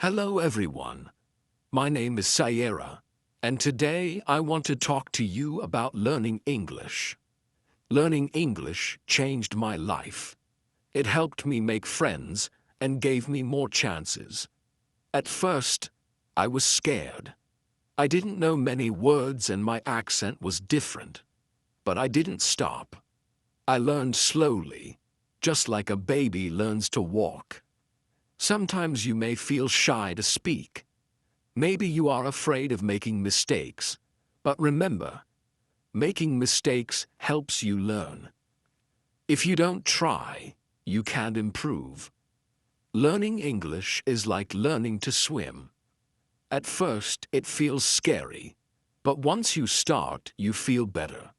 Hello everyone, my name is Sayera, and today I want to talk to you about learning English. Learning English changed my life. It helped me make friends and gave me more chances. At first, I was scared. I didn't know many words and my accent was different. But I didn't stop. I learned slowly, just like a baby learns to walk. Sometimes you may feel shy to speak. Maybe you are afraid of making mistakes. But remember, making mistakes helps you learn. If you don't try, you can't improve. Learning English is like learning to swim. At first, it feels scary, but once you start, you feel better.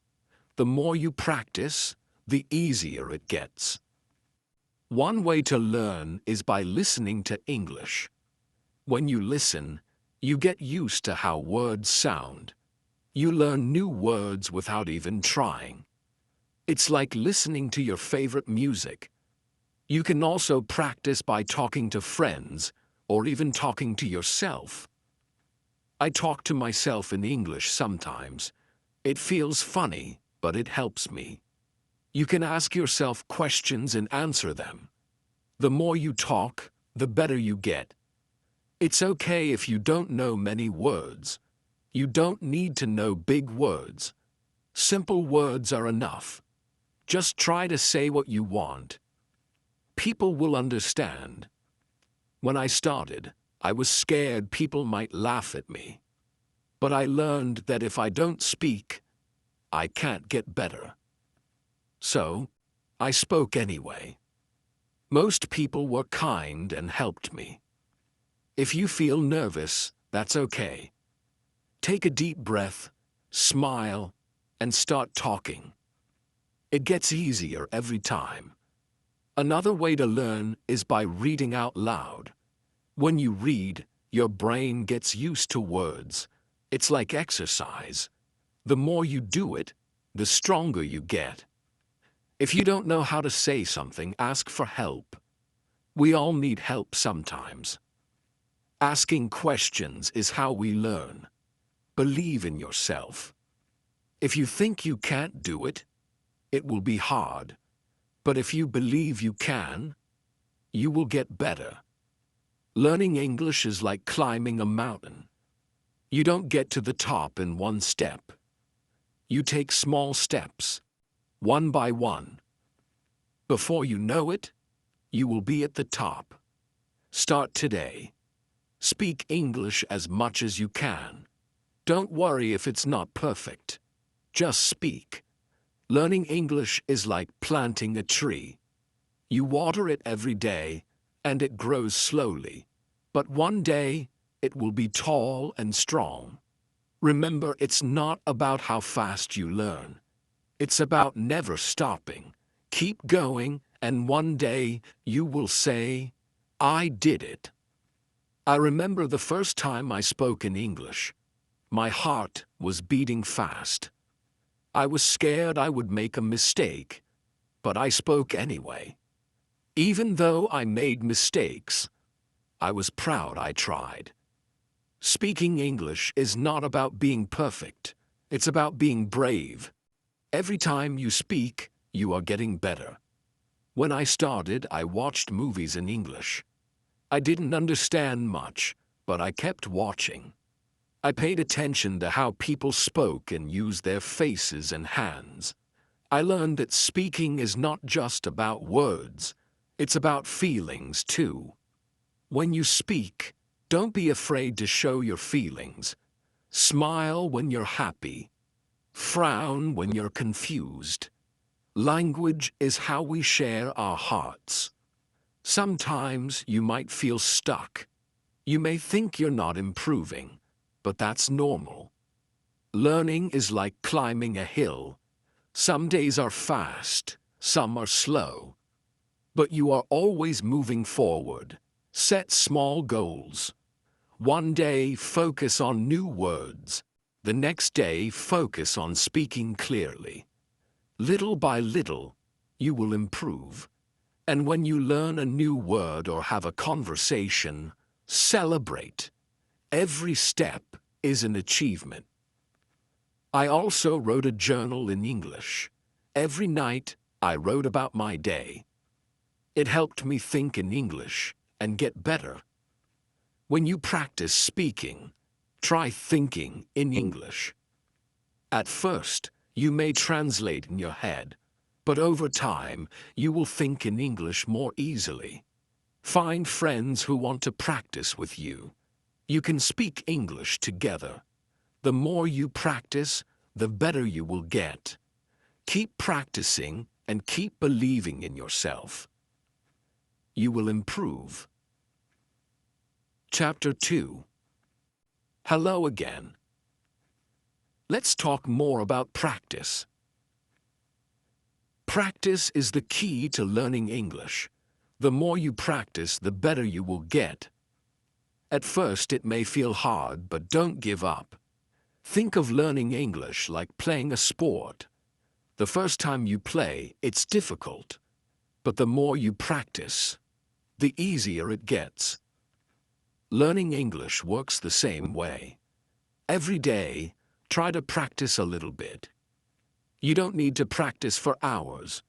The more you practice, the easier it gets. One way to learn is by listening to English. When you listen, you get used to how words sound. You learn new words without even trying. It's like listening to your favorite music. You can also practice by talking to friends or even talking to yourself. I talk to myself in English sometimes. It feels funny, but it helps me. You can ask yourself questions and answer them. The more you talk, the better you get. It's okay if you don't know many words. You don't need to know big words. Simple words are enough. Just try to say what you want. People will understand. When I started, I was scared people might laugh at me. But I learned that if I don't speak, I can't get better. So, I spoke anyway. Most people were kind and helped me. If you feel nervous, that's okay. Take a deep breath, smile, and start talking. It gets easier every time. Another way to learn is by reading out loud. When you read, your brain gets used to words. It's like exercise. The more you do it, the stronger you get. If you don't know how to say something, ask for help. We all need help sometimes. Asking questions is how we learn. Believe in yourself. If you think you can't do it, it will be hard. But if you believe you can, you will get better. Learning English is like climbing a mountain. You don't get to the top in one step. You take small steps, one by one. Before you know it, you will be at the top. Start today. Speak English as much as you can. Don't worry if it's not perfect. Just speak. Learning English is like planting a tree. You water it every day, and it grows slowly. But one day, it will be tall and strong. Remember, it's not about how fast you learn. It's about never stopping. Keep going, and one day you will say, "I did it." I remember the first time I spoke in English. My heart was beating fast. I was scared I would make a mistake, but I spoke anyway. Even though I made mistakes, I was proud I tried. Speaking English is not about being perfect. It's about being brave. Every time you speak, you are getting better. When I started, I watched movies in English. I didn't understand much, but I kept watching. I paid attention to how people spoke and used their faces and hands. I learned that speaking is not just about words. It's about feelings, too. When you speak, don't be afraid to show your feelings. Smile when you're happy. Frown when you're confused. Language is how we share our hearts. Sometimes you might feel stuck. You may think you're not improving, but that's normal. Learning is like climbing a hill. Some days are fast, some are slow. But you are always moving forward. Set small goals. One day, focus on new words. The next day, focus on speaking clearly. Little by little, you will improve. And when you learn a new word or have a conversation, Celebrate. Every step is an achievement. I also wrote a journal in English. Every night, I wrote about my day. It helped me think in English and get better. When you practice speaking, try thinking in English. At first, you may translate in your head, but over time, you will think in English more easily. Find friends who want to practice with you. You can speak English together. The more you practice, the better you will get. Keep practicing and keep believing in yourself. You will improve. Chapter 2. Hello again. Let's talk more about practice. Practice is the key to learning English. The more you practice, the better you will get. At first, it may feel hard, but don't give up. Think of learning English like playing a sport. The first time you play, it's difficult. But the more you practice, the easier it gets. Learning English works the same way. Every day, try to practice a little bit. You don't need to practice for hours.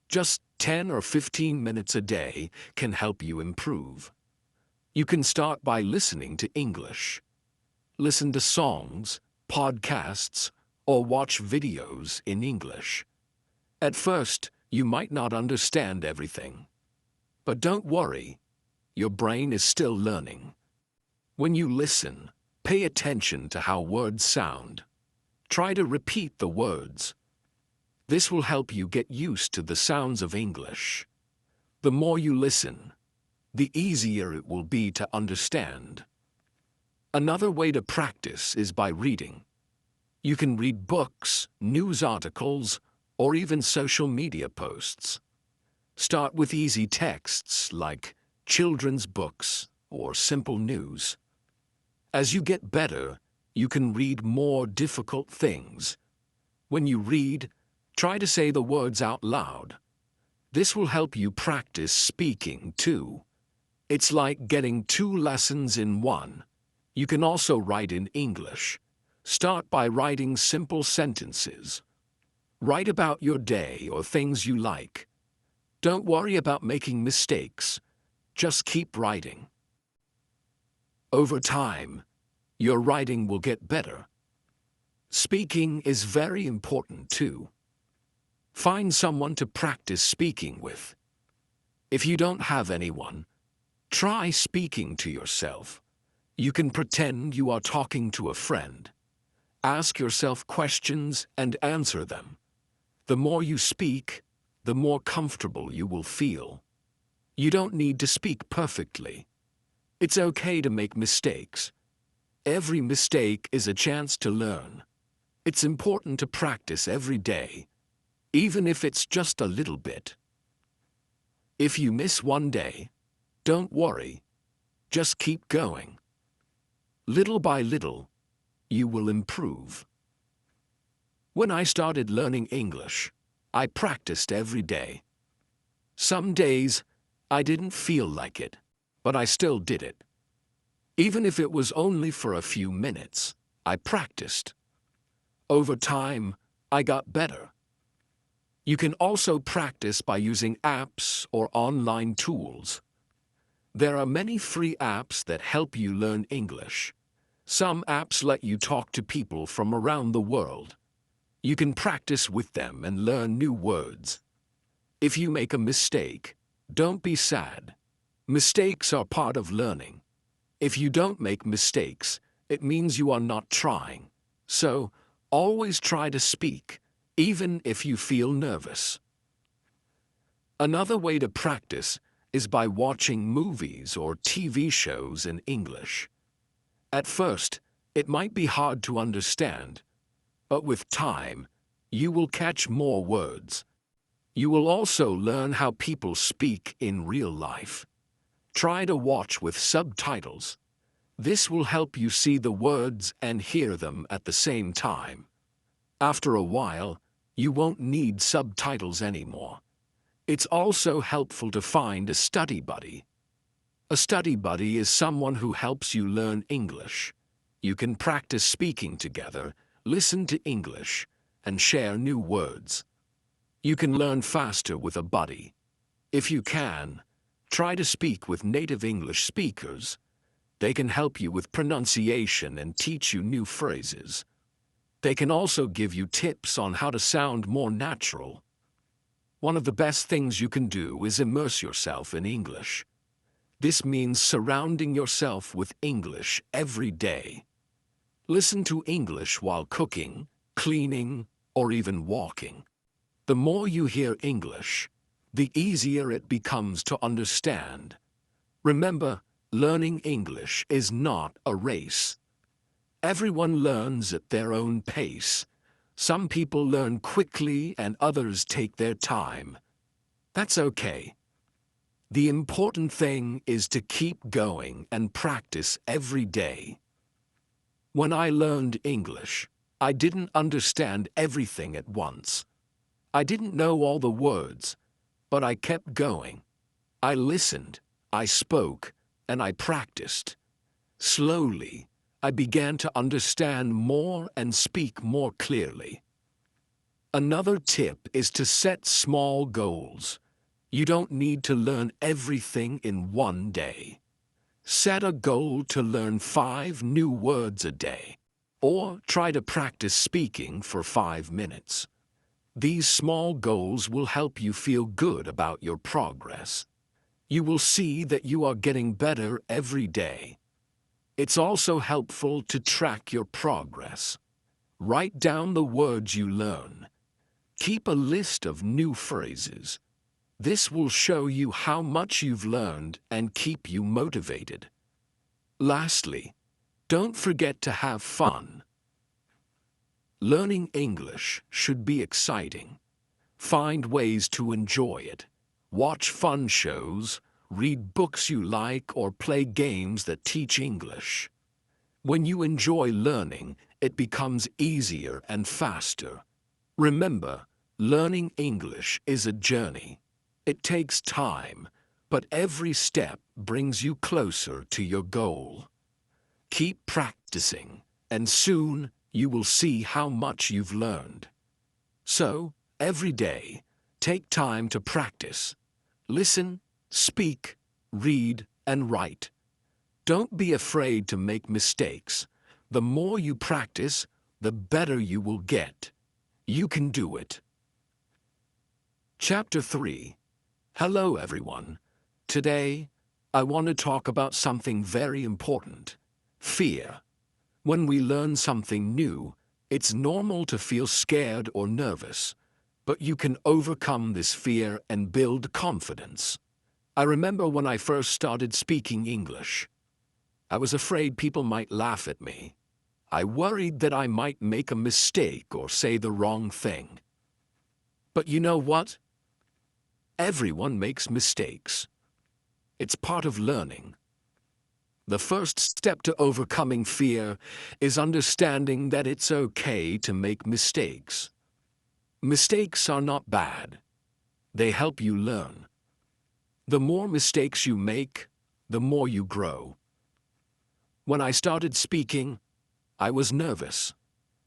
Just 10 or 15 minutes a day can help you improve. You can start by listening to English. Listen to songs, podcasts, or watch videos in English. At first, you might not understand everything. But don't worry, your brain is still learning. When you listen, pay attention to how words sound. Try to repeat the words. This will help you get used to the sounds of English. The more you listen, the easier it will be to understand. Another way to practice is by reading. You can read books, news articles, or even social media posts. Start with easy texts like children's books or simple news. As you get better, you can read more difficult things. When you read, try to say the words out loud. This will help you practice speaking too. It's like getting 2 lessons in one. You can also write in English. Start by writing simple sentences. Write about your day or things you like. Don't worry about making mistakes. Just keep writing. Over time, your writing will get better. Speaking is very important too. Find someone to practice speaking with. If you don't have anyone, try speaking to yourself. You can pretend you are talking to a friend. Ask yourself questions and answer them. The more you speak, the more comfortable you will feel. You don't need to speak perfectly. It's okay to make mistakes. Every mistake is a chance to learn. It's important to practice every day, even if it's just a little bit. If you miss one day, don't worry. Just keep going. Little by little, you will improve. When I started learning English, I practiced every day. Some days, I didn't feel like it, but I still did it. Even if it was only for a few minutes, I practiced. Over time, I got better. You can also practice by using apps or online tools. There are many free apps that help you learn English. Some apps let you talk to people from around the world. You can practice with them and learn new words. If you make a mistake, don't be sad. Mistakes are part of learning. If you don't make mistakes, it means you are not trying. So, always try to speak, even if you feel nervous. Another way to practice is by watching movies or TV shows in English. At first, it might be hard to understand, but with time, you will catch more words. You will also learn how people speak in real life. Try to watch with subtitles. This will help you see the words and hear them at the same time. After a while, you won't need subtitles anymore. It's also helpful to find a study buddy. A study buddy is someone who helps you learn English. You can practice speaking together, listen to English, and share new words. You can learn faster with a buddy. If you can, try to speak with native English speakers. They can help you with pronunciation and teach you new phrases. They can also give you tips on how to sound more natural. One of the best things you can do is immerse yourself in English. This means surrounding yourself with English every day. Listen to English while cooking, cleaning, or even walking. The more you hear English, the easier it becomes to understand. Remember, learning English is not a race. Everyone learns at their own pace. Some people learn quickly and others take their time. That's okay. The important thing is to keep going and practice every day. When I learned English, I didn't understand everything at once. I didn't know all the words, but I kept going. I listened, I spoke, and I practiced. Slowly, I began to understand more and speak more clearly. Another tip is to set small goals. You don't need to learn everything in one day. Set a goal to learn 5 new words a day, or try to practice speaking for 5 minutes. These small goals will help you feel good about your progress. You will see that you are getting better every day. It's also helpful to track your progress. Write down the words you learn. Keep a list of new phrases. This will show you how much you've learned and keep you motivated. Lastly, don't forget to have fun. Learning English should be exciting. Find ways to enjoy it. Watch fun shows, read books you like, or play games that teach English. When you enjoy learning, it becomes easier and faster. Remember, learning English is a journey. It takes time, but every step brings you closer to your goal. Keep practicing, and soon you will see how much you've learned. So, every day, take time to practice. Listen, speak, read, and write. Don't be afraid to make mistakes. The more you practice, the better you will get. You can do it. Chapter 3. Hello everyone. Today, I want to talk about something very important. Fear. When we learn something new, it's normal to feel scared or nervous, but you can overcome this fear and build confidence. I remember when I first started speaking English. I was afraid people might laugh at me. I worried that I might make a mistake or say the wrong thing. But you know what? Everyone makes mistakes. It's part of learning. The first step to overcoming fear is understanding that it's okay to make mistakes. Mistakes are not bad. They help you learn. The more mistakes you make, the more you grow. When I started speaking, I was nervous.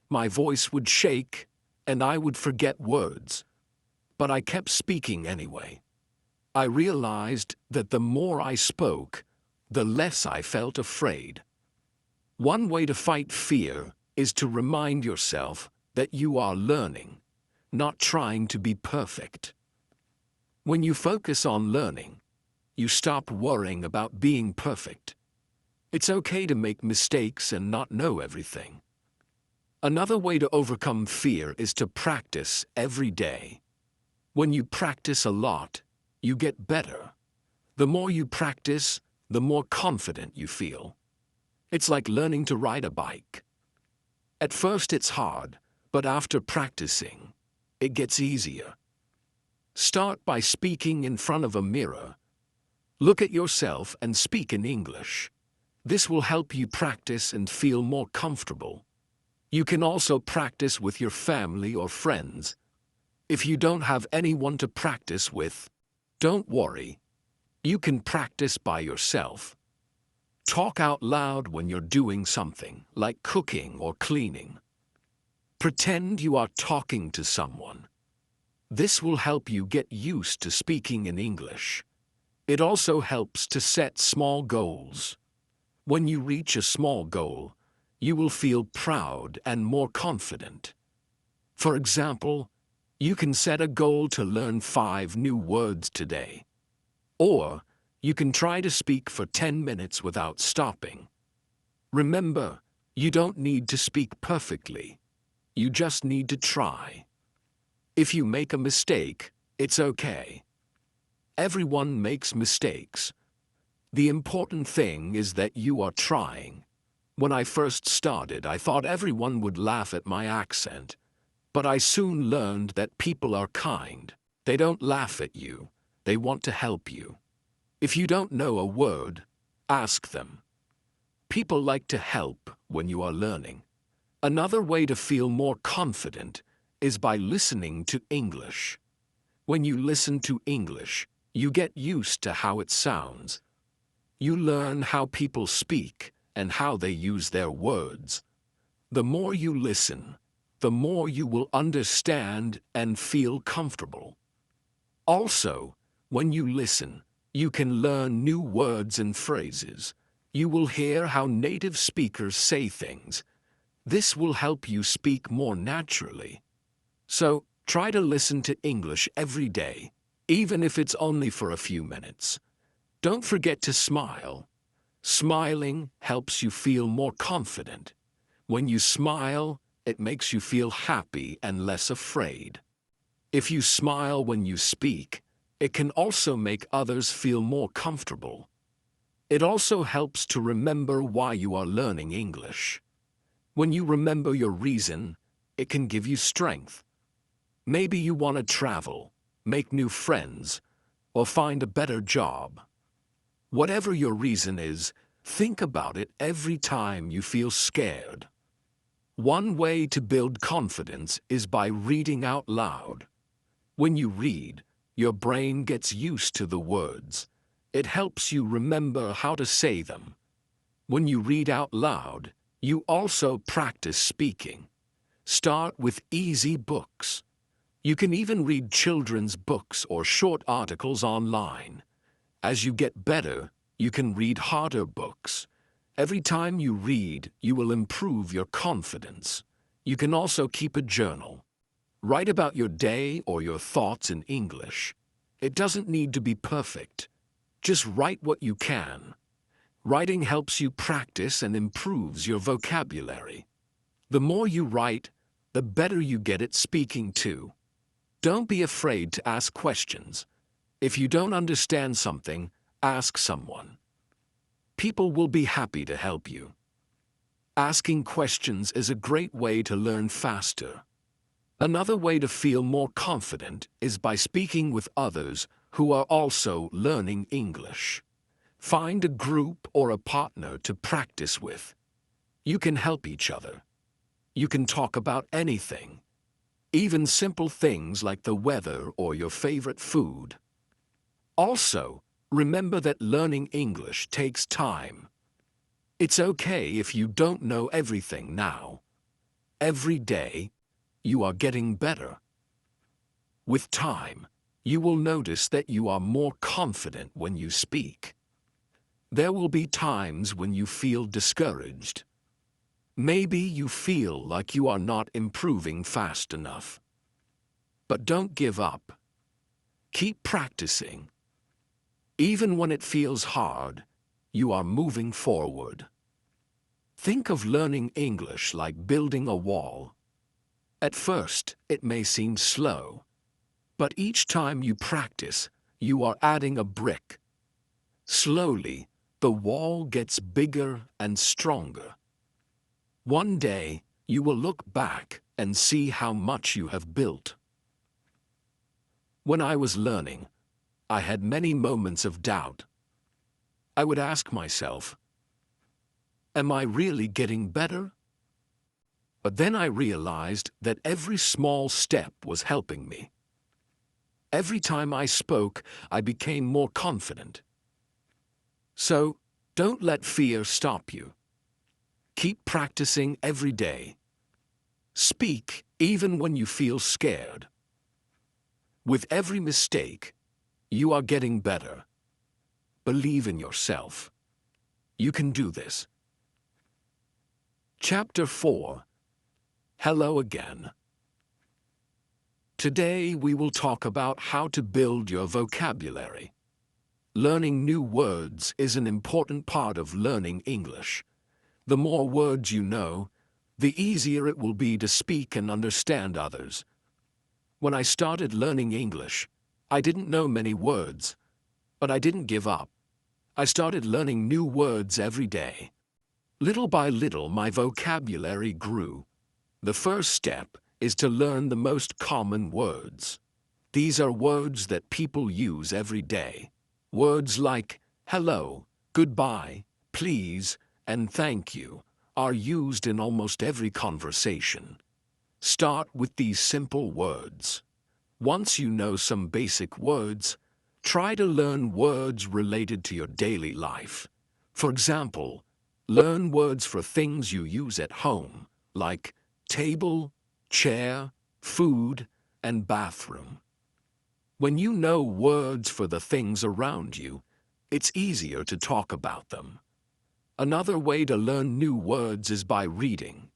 My voice would shake, and I would forget words. But I kept speaking anyway. I realized that the more I spoke, the less I felt afraid. One way to fight fear is to remind yourself that you are learning, not trying to be perfect. When you focus on learning, you stop worrying about being perfect. It's okay to make mistakes and not know everything. Another way to overcome fear is to practice every day. When you practice a lot, you get better. The more you practice, the more confident you feel. It's like learning to ride a bike. At first it's hard, but after practicing, it gets easier. Start by speaking in front of a mirror. Look at yourself and speak in English. This will help you practice and feel more comfortable. You can also practice with your family or friends. If you don't have anyone to practice with, don't worry. You can practice by yourself. Talk out loud when you're doing something, like cooking or cleaning. Pretend you are talking to someone. This will help you get used to speaking in English. It also helps to set small goals. When you reach a small goal, you will feel proud and more confident. For example, you can set a goal to learn 5 new words today. Or, you can try to speak for 10 minutes without stopping. Remember, you don't need to speak perfectly. You just need to try. If you make a mistake, it's okay. Everyone makes mistakes. The important thing is that you are trying. When I first started, I thought everyone would laugh at my accent. But I soon learned that people are kind. They don't laugh at you. They want to help you. If you don't know a word, ask them. People like to help when you are learning. Another way to feel more confident is by listening to English. When you listen to English, you get used to how it sounds. You learn how people speak and how they use their words. The more you listen, the more you will understand and feel comfortable. Also, when you listen, you can learn new words and phrases. You will hear how native speakers say things. This will help you speak more naturally. So, try to listen to English every day, even if it's only for a few minutes. Don't forget to smile. Smiling helps you feel more confident. When you smile, it makes you feel happy and less afraid. If you smile when you speak, it can also make others feel more comfortable. It also helps to remember why you are learning English. When you remember your reason, it can give you strength. Maybe you want to travel, make new friends, or find a better job. Whatever your reason is, think about it every time you feel scared. One way to build confidence is by reading out loud. When you read, your brain gets used to the words. It helps you remember how to say them. When you read out loud, you also practice speaking. Start with easy books. You can even read children's books or short articles online. As you get better, you can read harder books. Every time you read, you will improve your confidence. You can also keep a journal. Write about your day or your thoughts in English. It doesn't need to be perfect. Just write what you can. Writing helps you practice and improves your vocabulary. The more you write, the better you get at speaking too. Don't be afraid to ask questions. If you don't understand something, ask someone. People will be happy to help you. Asking questions is a great way to learn faster. Another way to feel more confident is by speaking with others who are also learning English. Find a group or a partner to practice with. You can help each other. You can talk about anything, even simple things like the weather or your favorite food. Also, remember that learning English takes time. It's okay if you don't know everything now. Every day, you are getting better. With time, you will notice that you are more confident when you speak. There will be times when you feel discouraged. Maybe you feel like you are not improving fast enough. But don't give up. Keep practicing. Even when it feels hard, you are moving forward. Think of learning English like building a wall. At first, it may seem slow, but each time you practice, you are adding a brick. Slowly, the wall gets bigger and stronger. One day, you will look back and see how much you have built. When I was learning, I had many moments of doubt. I would ask myself, am I really getting better? But then I realized that every small step was helping me. Every time I spoke, I became more confident. So, don't let fear stop you. Keep practicing every day. Speak even when you feel scared. With every mistake, you are getting better. Believe in yourself. You can do this. Chapter 4. Hello again. Today we will talk about how to build your vocabulary. Learning new words is an important part of learning English. The more words you know, the easier it will be to speak and understand others. When I started learning English, I didn't know many words, but I didn't give up. I started learning new words every day. Little by little, my vocabulary grew. The first step is to learn the most common words. These are words that people use every day. Words like hello, goodbye, please, and thank you are used in almost every conversation. Start with these simple words. Once you know some basic words, try to learn words related to your daily life. For example, learn words for things you use at home, like table, chair, food, and bathroom. When you know words for the things around you, it's easier to talk about them. Another way to learn new words is by reading.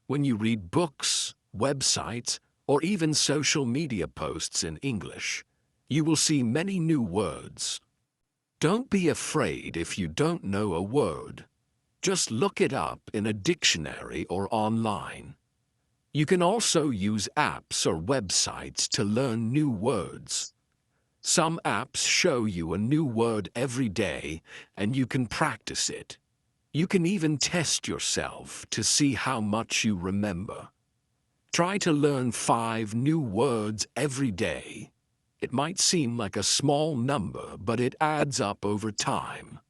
When you read books, websites, or even social media posts in English, you will see many new words. Don't be afraid if you don't know a word. Just look it up in a dictionary or online. You can also use apps or websites to learn new words. Some apps show you a new word every day, and you can practice it. You can even test yourself to see how much you remember. Try to learn 5 new words every day. It might seem like a small number, but it adds up over time.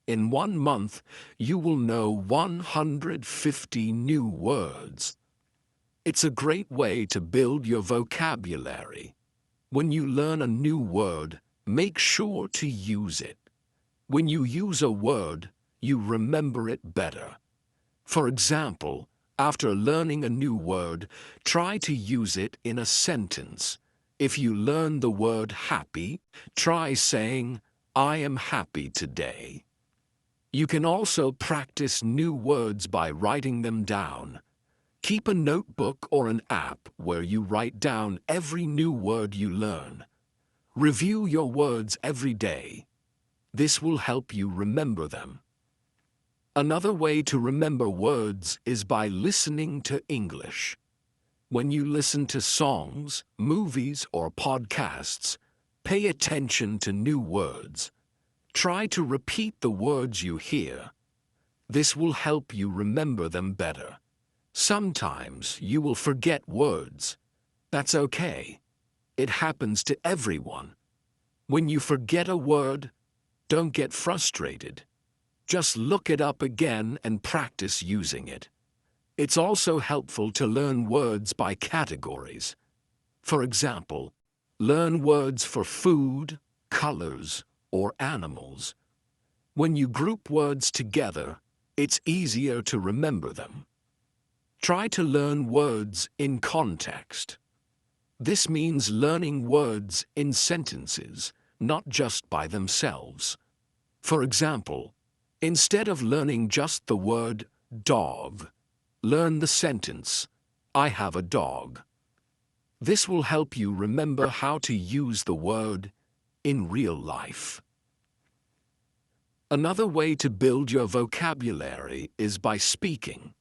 In 1 month, you will know 150 new words. It's a great way to build your vocabulary. When you learn a new word, make sure to use it. When you use a word, you remember it better. For example, after learning a new word, try to use it in a sentence. If you learn the word happy, try saying, I am happy today. You can also practice new words by writing them down. Keep a notebook or an app where you write down every new word you learn. Review your words every day. This will help you remember them. Another way to remember words is by listening to English. When you listen to songs, movies, or podcasts, pay attention to new words. Try to repeat the words you hear. This will help you remember them better. Sometimes you will forget words. That's okay. It happens to everyone. When you forget a word, don't get frustrated. Just look it up again and practice using it. It's also helpful to learn words by categories. For example, learn words for food, colors, or animals. When you group words together, it's easier to remember them. Try to learn words in context. This means learning words in sentences, not just by themselves. For example, instead of learning just the word dog, learn the sentence, I have a dog. This will help you remember how to use the word in real life. Another way to build your vocabulary is by speaking.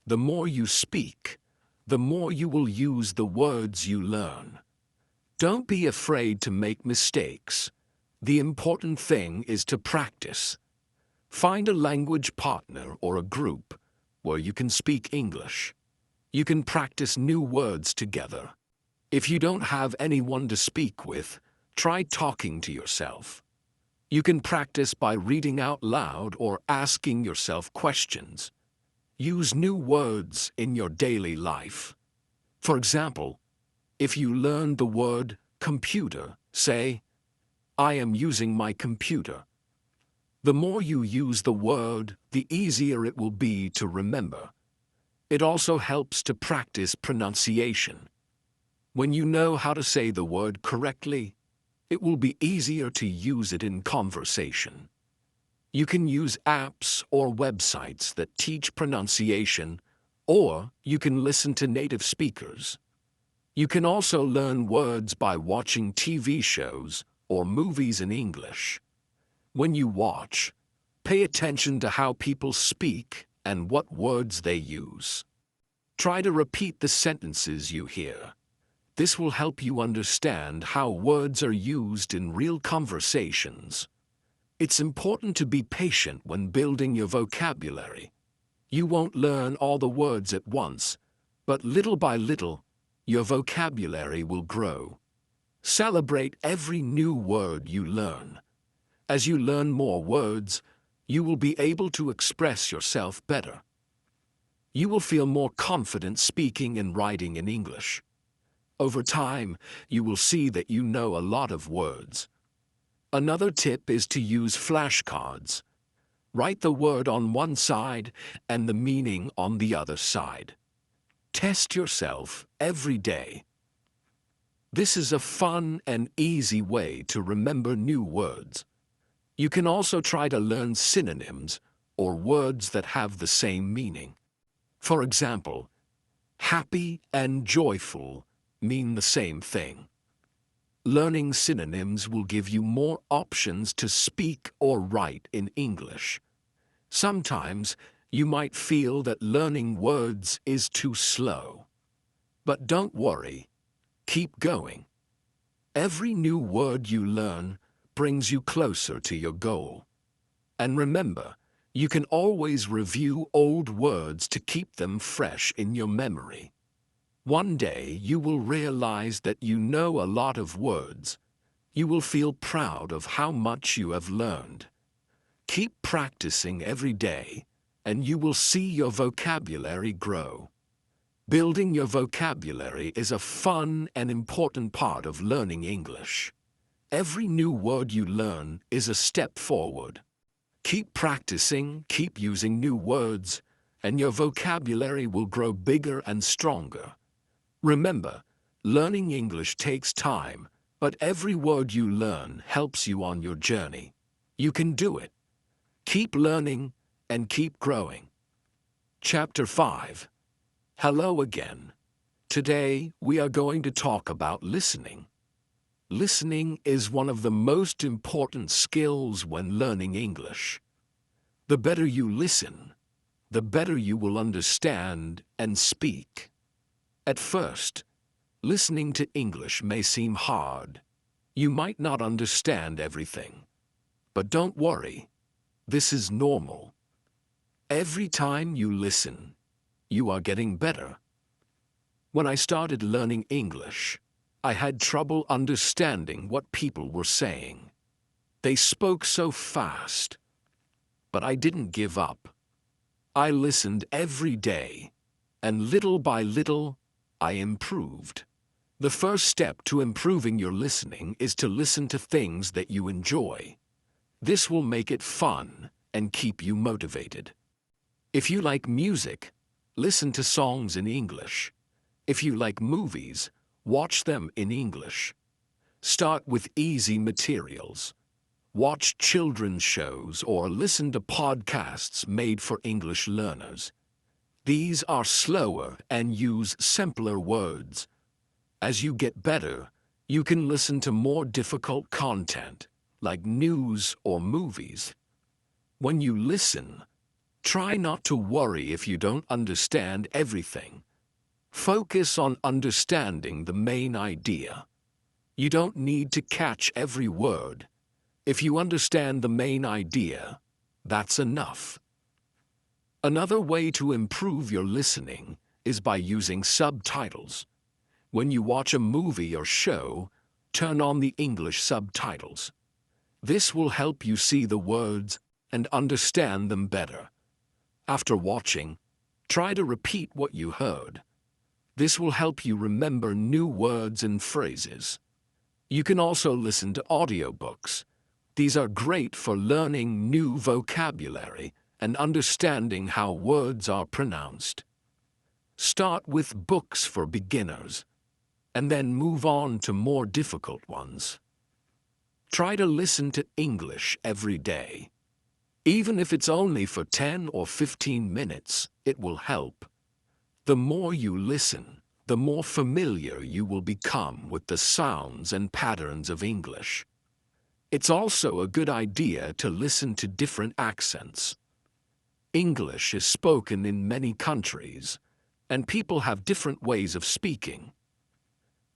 The more you speak, the more you will use the words you learn. Don't be afraid to make mistakes. The important thing is to practice. Find a language partner or a group where you can speak English. You can practice new words together. If you don't have anyone to speak with, try talking to yourself. You can practice by reading out loud or asking yourself questions. Use new words in your daily life. For example, if you learn the word computer, say, I am using my computer. The more you use the word, the easier it will be to remember. It also helps to practice pronunciation. When you know how to say the word correctly, it will be easier to use it in conversation. You can use apps or websites that teach pronunciation, or you can listen to native speakers. You can also learn words by watching TV shows or movies in English. When you watch, pay attention to how people speak and what words they use. Try to repeat the sentences you hear. This will help you understand how words are used in real conversations. It's important to be patient when building your vocabulary. You won't learn all the words at once, but little by little, your vocabulary will grow. Celebrate every new word you learn. As you learn more words, you will be able to express yourself better. You will feel more confident speaking and writing in English. Over time, you will see that you know a lot of words. Another tip is to use flashcards. Write the word on one side and the meaning on the other side. Test yourself every day. This is a fun and easy way to remember new words. You can also try to learn synonyms or words that have the same meaning. For example, happy and joyful mean the same thing. Learning synonyms will give you more options to speak or write in English. Sometimes you might feel that learning words is too slow. But don't worry, keep going. Every new word you learn brings you closer to your goal. And remember, you can always review old words to keep them fresh in your memory. One day you will realize that you know a lot of words. You will feel proud of how much you have learned. Keep practicing every day, and you will see your vocabulary grow. Building your vocabulary is a fun and important part of learning English. Every new word you learn is a step forward. Keep practicing, keep using new words, and your vocabulary will grow bigger and stronger. Remember, learning English takes time, but every word you learn helps you on your journey. You can do it. Keep learning and keep growing. Chapter 5. Hello again. Today, we are going to talk about listening. Listening is one of the most important skills when learning English. The better you listen, the better you will understand and speak. At first, listening to English may seem hard. You might not understand everything. But don't worry, this is normal. Every time you listen, you are getting better. When I started learning English, I had trouble understanding what people were saying. They spoke so fast. But I didn't give up. I listened every day, and little by little, I improved. The first step to improving your listening is to listen to things that you enjoy. This will make it fun and keep you motivated. If you like music, listen to songs in English. If you like movies, watch them in English. Start with easy materials. Watch children's shows or listen to podcasts made for English learners. These are slower and use simpler words. As you get better, you can listen to more difficult content, like news or movies. When you listen, try not to worry if you don't understand everything. Focus on understanding the main idea. You don't need to catch every word. If you understand the main idea, that's enough. Another way to improve your listening is by using subtitles. When you watch a movie or show, turn on the English subtitles. This will help you see the words and understand them better. After watching, try to repeat what you heard. This will help you remember new words and phrases. You can also listen to audiobooks. These are great for learning new vocabulary and understanding how words are pronounced. Start with books for beginners, and then move on to more difficult ones. Try to listen to English every day. Even if it's only for 10 or 15 minutes, it will help. The more you listen, the more familiar you will become with the sounds and patterns of English. It's also a good idea to listen to different accents. English is spoken in many countries, and people have different ways of speaking.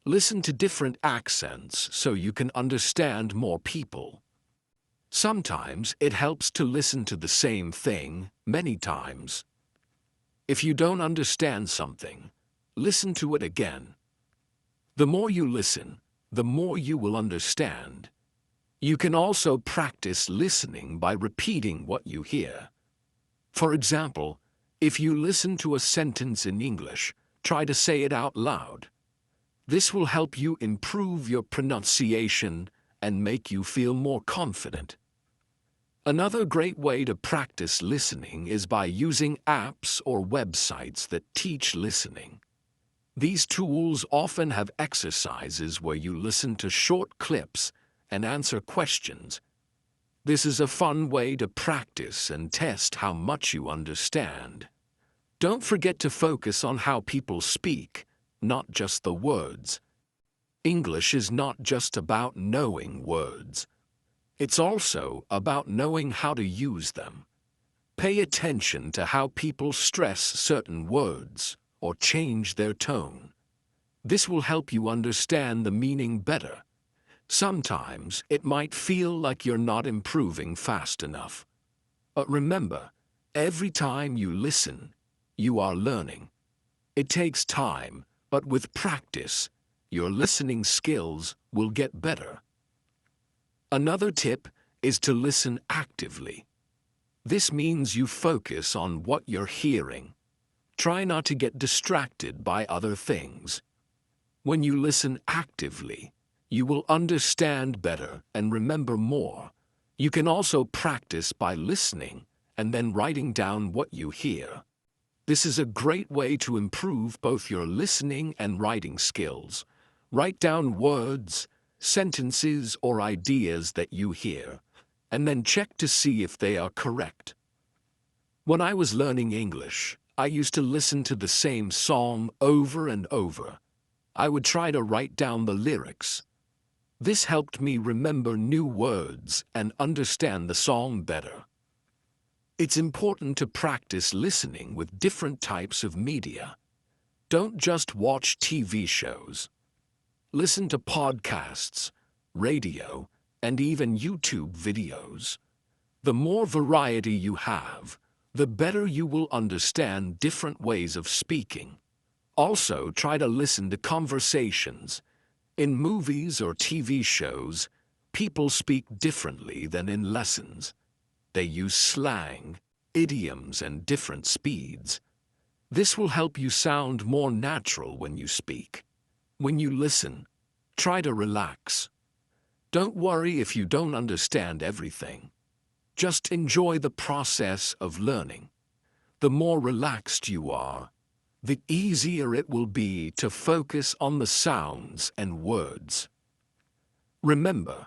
Listen to different accents so you can understand more people. Sometimes it helps to listen to the same thing many times. If you don't understand something, listen to it again. The more you listen, the more you will understand. You can also practice listening by repeating what you hear. For example, if you listen to a sentence in English, try to say it out loud. This will help you improve your pronunciation and make you feel more confident. Another great way to practice listening is by using apps or websites that teach listening. These tools often have exercises where you listen to short clips and answer questions. This is a fun way to practice and test how much you understand. Don't forget to focus on how people speak, not just the words. English is not just about knowing words. It's also about knowing how to use them. Pay attention to how people stress certain words or change their tone. This will help you understand the meaning better. Sometimes it might feel like you're not improving fast enough. But remember, every time you listen, you are learning. It takes time, but with practice, your listening skills will get better. Another tip is to listen actively. This means you focus on what you're hearing. Try not to get distracted by other things. When you listen actively, you will understand better and remember more. You can also practice by listening and then writing down what you hear. This is a great way to improve both your listening and writing skills. Write down words, sentences, or ideas that you hear, and then check to see if they are correct. When I was learning English, I used to listen to the same song over and over. I would try to write down the lyrics. This helped me remember new words and understand the song better. It's important to practice listening with different types of media. Don't just watch TV shows. Listen to podcasts, radio, and even YouTube videos. The more variety you have, the better you will understand different ways of speaking. Also, try to listen to conversations. In movies or TV shows, people speak differently than in lessons. They use slang, idioms, and different speeds. This will help you sound more natural when you speak. When you listen, try to relax. Don't worry if you don't understand everything. Just enjoy the process of learning. The more relaxed you are, the easier it will be to focus on the sounds and words. Remember,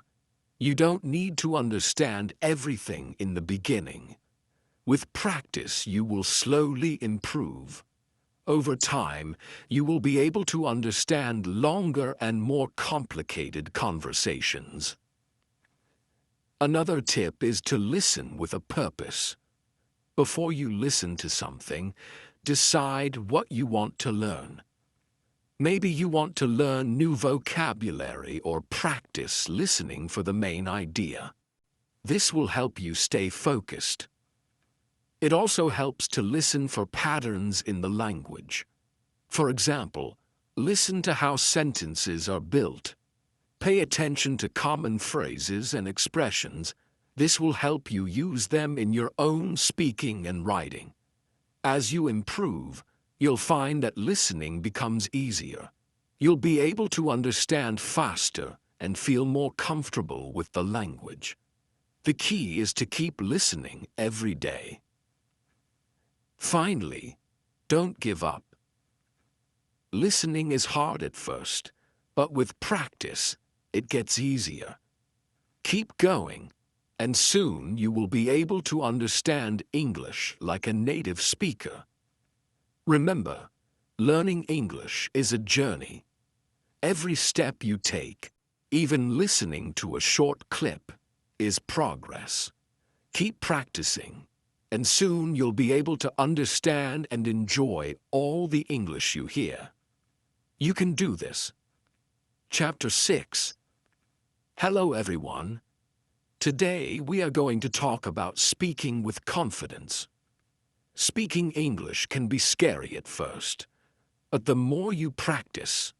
you don't need to understand everything in the beginning. With practice, you will slowly improve. Over time, you will be able to understand longer and more complicated conversations. Another tip is to listen with a purpose. Before you listen to something, decide what you want to learn. Maybe you want to learn new vocabulary or practice listening for the main idea. This will help you stay focused. It also helps to listen for patterns in the language. For example, listen to how sentences are built. Pay attention to common phrases and expressions. This will help you use them in your own speaking and writing. As you improve, you'll find that listening becomes easier. You'll be able to understand faster and feel more comfortable with the language. The key is to keep listening every day. Finally, don't give up. Listening is hard at first, but with practice, it gets easier. Keep going, and soon you will be able to understand English like a native speaker. Remember, learning English is a journey. Every step you take, even listening to a short clip, is progress. Keep practicing, and soon you'll be able to understand and enjoy all the English you hear. You can do this. Chapter 6. Hello everyone. Today we are going to talk about speaking with confidence. Speaking English can be scary at first, but the more you practice,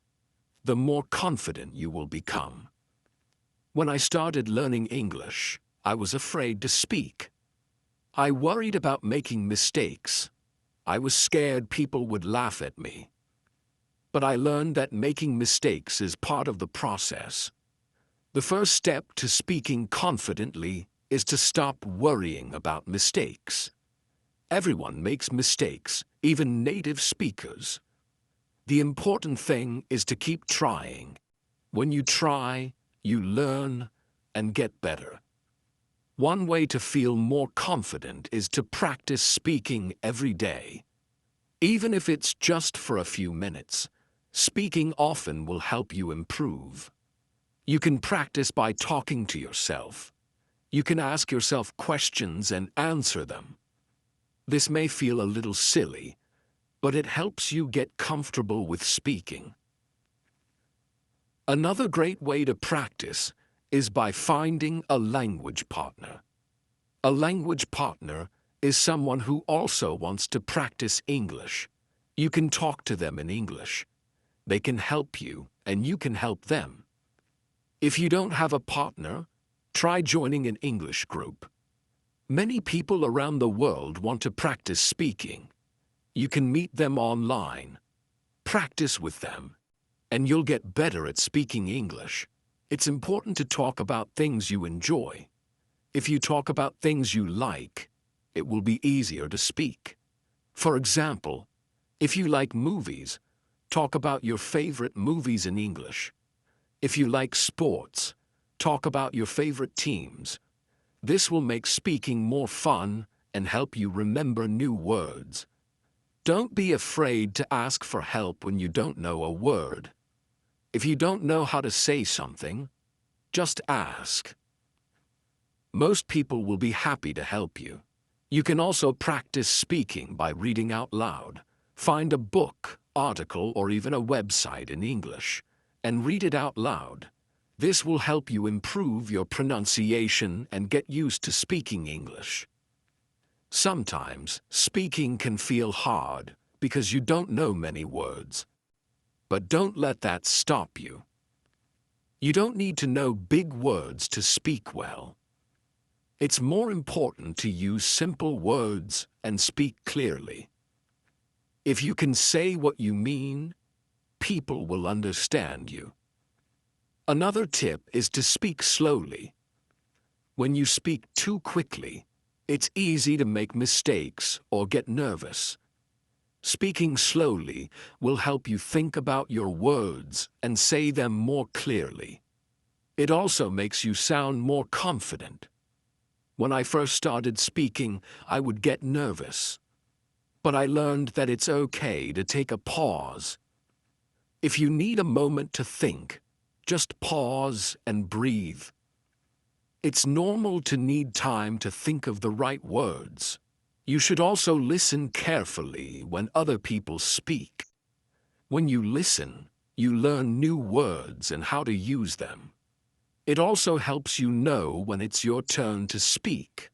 the more confident you will become. When I started learning English, I was afraid to speak. I worried about making mistakes. I was scared people would laugh at me. But I learned that making mistakes is part of the process. The first step to speaking confidently is to stop worrying about mistakes. Everyone makes mistakes, even native speakers. The important thing is to keep trying. When you try, you learn and get better. One way to feel more confident is to practice speaking every day. Even if it's just for a few minutes, speaking often will help you improve. You can practice by talking to yourself. You can ask yourself questions and answer them. This may feel a little silly, but it helps you get comfortable with speaking. Another great way to practice is by finding a language partner. A language partner is someone who also wants to practice English. You can talk to them in English. They can help you, and you can help them. If you don't have a partner, try joining an English group. Many people around the world want to practice speaking. You can meet them online. Practice with them, and you'll get better at speaking English. It's important to talk about things you enjoy. If you talk about things you like, it will be easier to speak. For example, if you like movies, talk about your favorite movies in English. If you like sports, talk about your favorite teams. This will make speaking more fun and help you remember new words. Don't be afraid to ask for help when you don't know a word. If you don't know how to say something, just ask. Most people will be happy to help you. You can also practice speaking by reading out loud. Find a book, article, or even a website in English, and read it out loud. This will help you improve your pronunciation and get used to speaking English. Sometimes, speaking can feel hard because you don't know many words. But don't let that stop you. You don't need to know big words to speak well. It's more important to use simple words and speak clearly. If you can say what you mean, people will understand you. Another tip is to speak slowly. When you speak too quickly, it's easy to make mistakes or get nervous. Speaking slowly will help you think about your words and say them more clearly. It also makes you sound more confident. When I first started speaking, I would get nervous. But I learned that it's okay to take a pause. If you need a moment to think, just pause and breathe. It's normal to need time to think of the right words. You should also listen carefully when other people speak. When you listen, you learn new words and how to use them. It also helps you know when it's your turn to speak.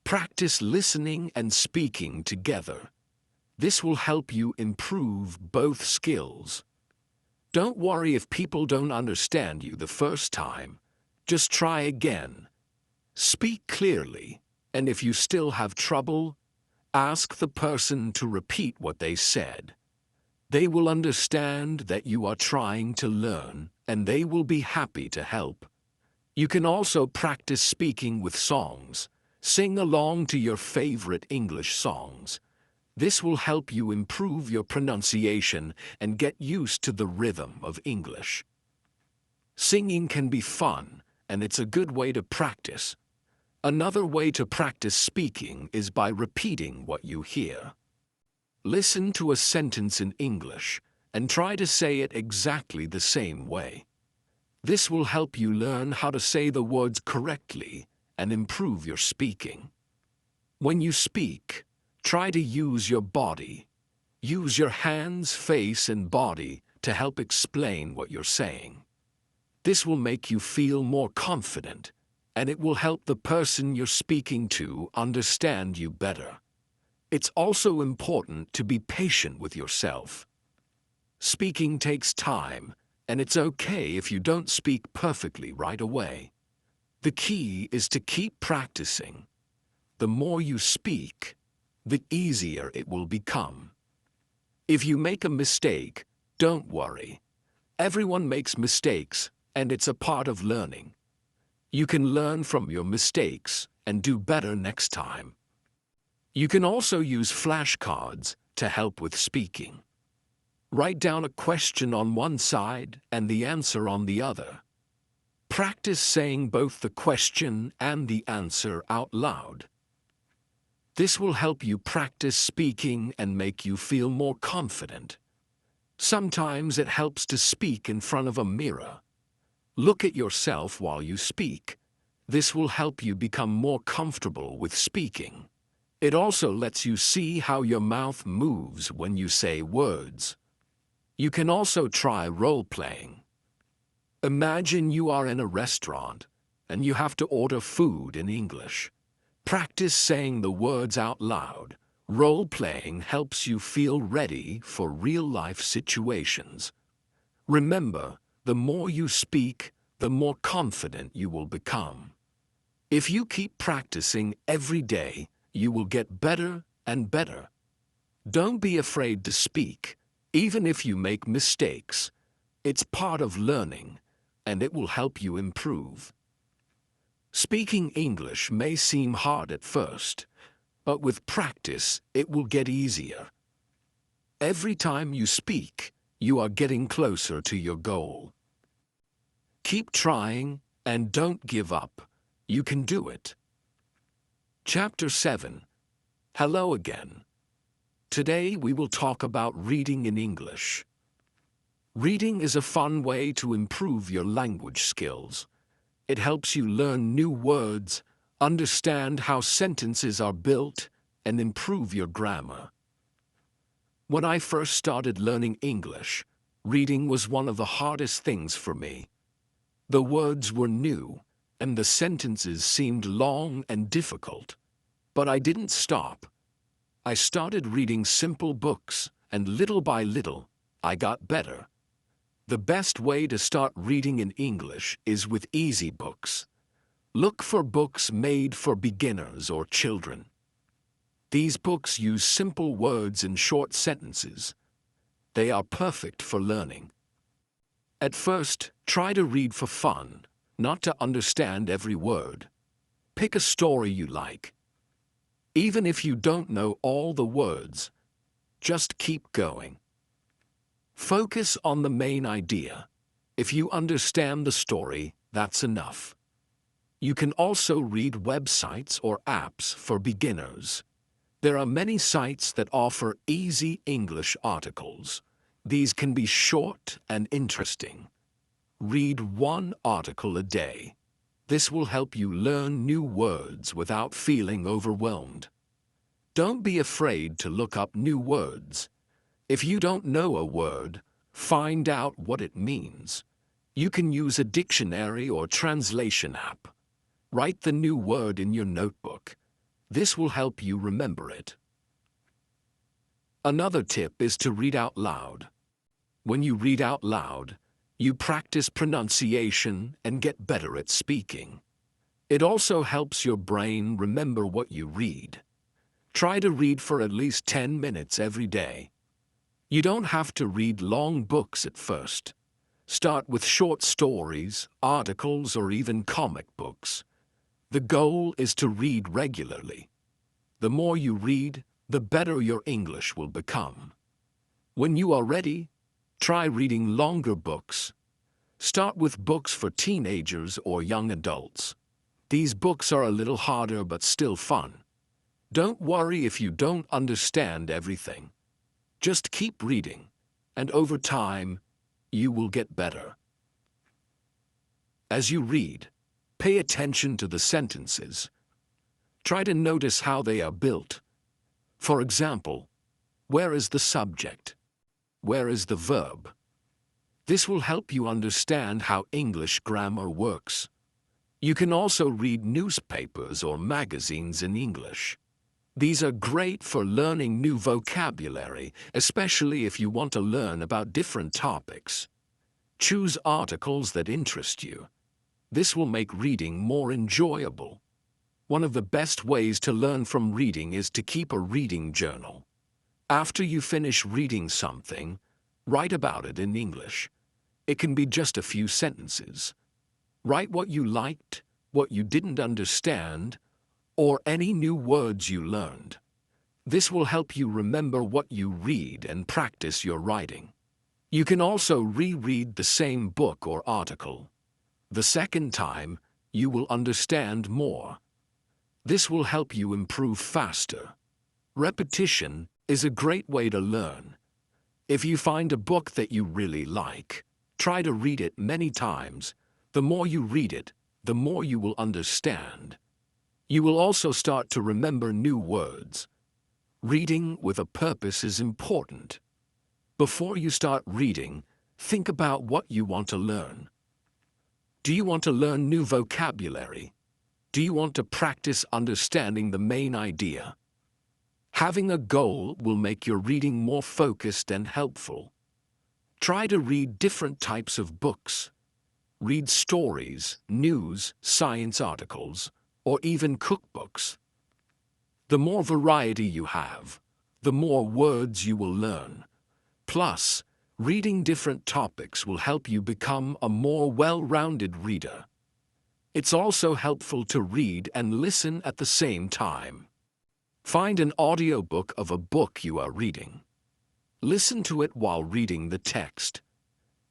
Practice listening and speaking together. This will help you improve both skills. Don't worry if people don't understand you the first time. Just try again. Speak clearly, and if you still have trouble, ask the person to repeat what they said. They will understand that you are trying to learn, and they will be happy to help. You can also practice speaking with songs. Sing along to your favorite English songs. This will help you improve your pronunciation and get used to the rhythm of English. Singing can be fun, and it's a good way to practice. Another way to practice speaking is by repeating what you hear. Listen to a sentence in English and try to say it exactly the same way. This will help you learn how to say the words correctly and improve your speaking. When you speak, try to use your body. Use your hands, face, and body to help explain what you're saying. This will make you feel more confident, and it will help the person you're speaking to understand you better. It's also important to be patient with yourself. Speaking takes time, and it's okay if you don't speak perfectly right away. The key is to keep practicing. The more you speak, the easier it will become. If you make a mistake, don't worry. Everyone makes mistakes, and it's a part of learning. You can learn from your mistakes and do better next time. You can also use flashcards to help with speaking. Write down a question on one side and the answer on the other. Practice saying both the question and the answer out loud. This will help you practice speaking and make you feel more confident. Sometimes it helps to speak in front of a mirror. Look at yourself while you speak. This will help you become more comfortable with speaking. It also lets you see how your mouth moves when you say words. You can also try role-playing. Imagine you are in a restaurant and you have to order food in English. Practice saying the words out loud. Role-playing helps you feel ready for real-life situations. Remember, the more you speak, the more confident you will become. If you keep practicing every day, you will get better and better. Don't be afraid to speak, even if you make mistakes. It's part of learning, and it will help you improve. Speaking English may seem hard at first, but with practice, it will get easier. Every time you speak, you are getting closer to your goal. Keep trying and don't give up. You can do it. Chapter 7. Hello again. Today we will talk about reading in English. Reading is a fun way to improve your language skills. It helps you learn new words, understand how sentences are built, and improve your grammar. When I first started learning English, reading was one of the hardest things for me. The words were new, and the sentences seemed long and difficult. But I didn't stop. I started reading simple books, and little by little, I got better. The best way to start reading in English is with easy books. Look for books made for beginners or children. These books use simple words and short sentences. They are perfect for learning. At first, try to read for fun, not to understand every word. Pick a story you like. Even if you don't know all the words, just keep going. Focus on the main idea. If you understand the story, that's enough. You can also read websites or apps for beginners. There are many sites that offer easy English articles. These can be short and interesting. Read one article a day. This will help you learn new words without feeling overwhelmed. Don't be afraid to look up new words. If you don't know a word, find out what it means. You can use a dictionary or translation app. Write the new word in your notebook. This will help you remember it. Another tip is to read out loud. When you read out loud, you practice pronunciation and get better at speaking. It also helps your brain remember what you read. Try to read for at least 10 minutes every day. You don't have to read long books at first. Start with short stories, articles, or even comic books. The goal is to read regularly. The more you read, the better your English will become. When you are ready, try reading longer books. Start with books for teenagers or young adults. These books are a little harder but still fun. Don't worry if you don't understand everything. Just keep reading, and over time, you will get better. As you read, pay attention to the sentences. Try to notice how they are built. For example, where is the subject? Where is the verb? This will help you understand how English grammar works. You can also read newspapers or magazines in English. These are great for learning new vocabulary, especially if you want to learn about different topics. Choose articles that interest you. This will make reading more enjoyable. One of the best ways to learn from reading is to keep a reading journal. After you finish reading something, write about it in English. It can be just a few sentences. Write what you liked, what you didn't understand, or any new words you learned. This will help you remember what you read and practice your writing. You can also reread the same book or article. The second time, you will understand more. This will help you improve faster. Repetition is a great way to learn. If you find a book that you really like, try to read it many times. The more you read it, the more you will understand. You will also start to remember new words. Reading with a purpose is important. Before you start reading, think about what you want to learn. Do you want to learn new vocabulary? Do you want to practice understanding the main idea? Having a goal will make your reading more focused and helpful. Try to read different types of books. Read stories, news, science articles, or even cookbooks. The more variety you have, the more words you will learn. Plus, reading different topics will help you become a more well-rounded reader. It's also helpful to read and listen at the same time. Find an audiobook of a book you are reading. Listen to it while reading the text.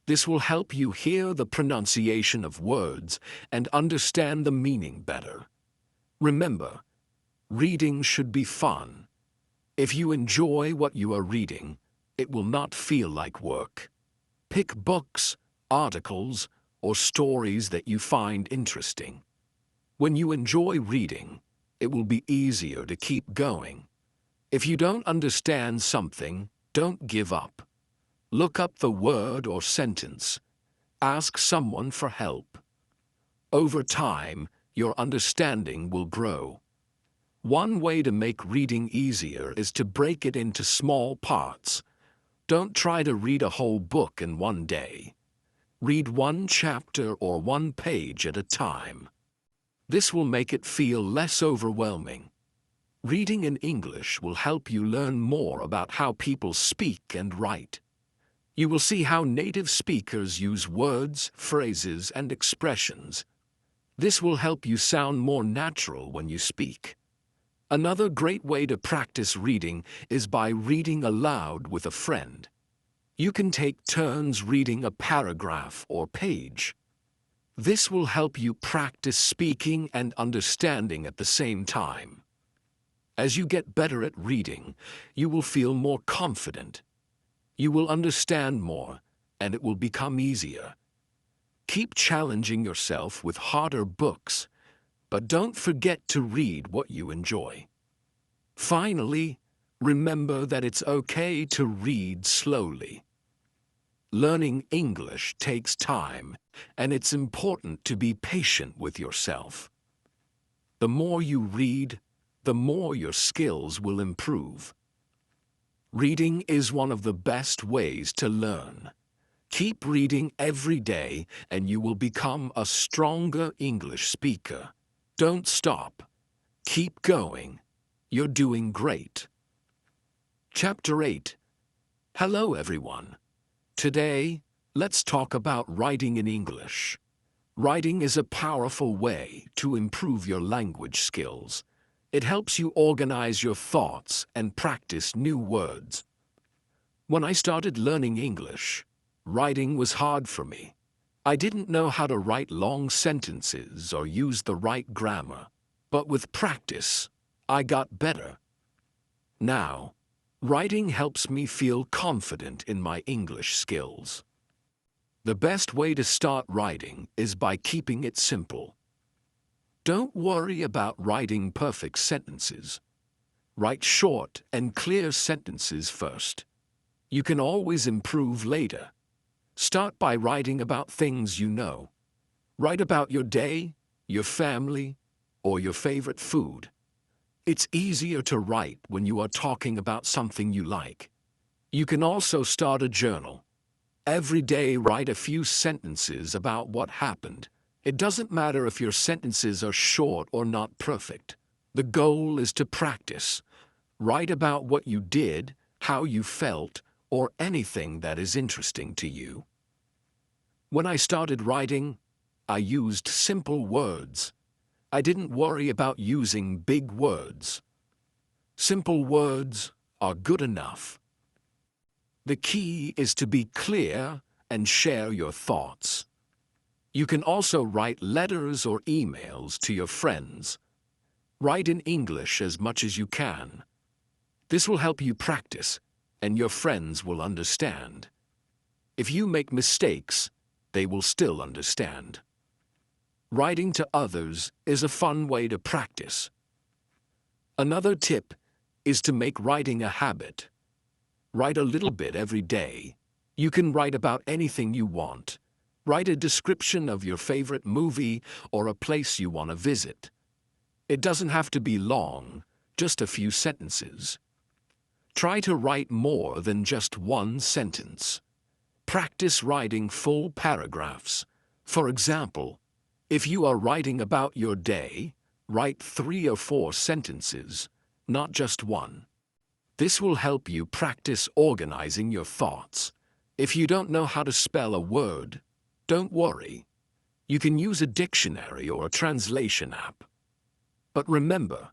This will help you hear the pronunciation of words and understand the meaning better. Remember, reading should be fun. If you enjoy what you are reading, it will not feel like work. Pick books, articles, or stories that you find interesting. When you enjoy reading, it will be easier to keep going. If you don't understand something, don't give up. Look up the word or sentence. Ask someone for help. Over time, your understanding will grow. One way to make reading easier is to break it into small parts. Don't try to read a whole book in one day. Read one chapter or one page at a time. This will make it feel less overwhelming. Reading in English will help you learn more about how people speak and write. You will see how native speakers use words, phrases, and expressions. This will help you sound more natural when you speak. Another great way to practice reading is by reading aloud with a friend. You can take turns reading a paragraph or page. This will help you practice speaking and understanding at the same time. As you get better at reading, you will feel more confident. You will understand more, and it will become easier. Keep challenging yourself with harder books, but don't forget to read what you enjoy. Finally, remember that it's okay to read slowly. Learning English takes time, and it's important to be patient with yourself. The more you read, the more your skills will improve. Reading is one of the best ways to learn. Keep reading every day, and you will become a stronger English speaker. Don't stop. Keep going. You're doing great. Chapter 8. Hello, everyone. Today, Let's talk about writing in English. Writing is a powerful way to improve your language skills. It helps you organize your thoughts and practice new words. When I started learning English, writing was hard for me. I didn't know how to write long sentences or use the right grammar. But with practice, I got better. Now, writing helps me feel confident in my English skills. The best way to start writing is by keeping it simple. Don't worry about writing perfect sentences. Write short and clear sentences first. You can always improve later. Start by writing about things you know. Write about your day, your family, or your favorite food. It's easier to write when you are talking about something you like. You can also start a journal. Every day write a few sentences about what happened. It doesn't matter if your sentences are short or not perfect. The goal is to practice. Write about what you did, how you felt, or anything that is interesting to you. When I started writing, I used simple words. I didn't worry about using big words. Simple words are good enough. The key is to be clear and share your thoughts. You can also write letters or emails to your friends. Write in English as much as you can. This will help you practice, and your friends will understand. If you make mistakes, they will still understand. Writing to others is a fun way to practice. Another tip is to make writing a habit. Write a little bit every day. You can write about anything you want. Write a description of your favorite movie or a place you want to visit. It doesn't have to be long, just a few sentences. Try to write more than just one sentence. Practice writing full paragraphs. For example, if you are writing about your day, write 3 or 4 sentences, not just one. This will help you practice organizing your thoughts. If you don't know how to spell a word, don't worry. You can use a dictionary or a translation app. But remember,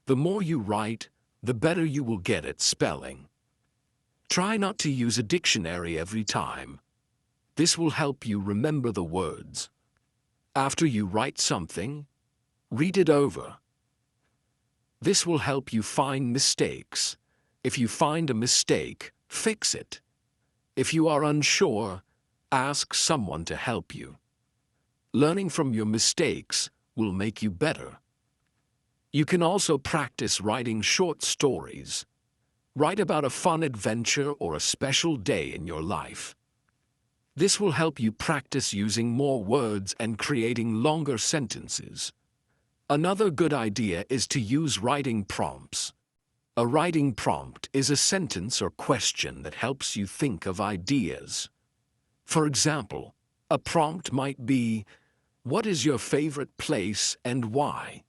the more you write, the better you will get at spelling. Try not to use a dictionary every time. This will help you remember the words. After you write something, read it over. This will help you find mistakes. If you find a mistake, fix it. If you are unsure, ask someone to help you. Learning from your mistakes will make you better. You can also practice writing short stories. Write about a fun adventure or a special day in your life. This will help you practice using more words and creating longer sentences. Another good idea is to use writing prompts. A writing prompt is a sentence or question that helps you think of ideas. For example, a prompt might be, "What is your favorite place and why?"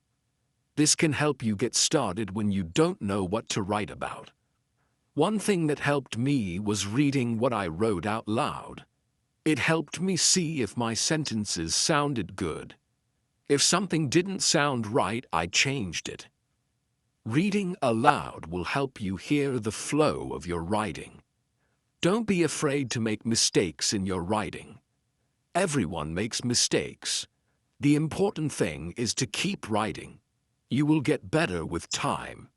This can help you get started when you don't know what to write about. One thing that helped me was reading what I wrote out loud. It helped me see if my sentences sounded good. If something didn't sound right, I changed it. Reading aloud will help you hear the flow of your writing. Don't be afraid to make mistakes in your writing. Everyone makes mistakes. The important thing is to keep writing. You will get better with time.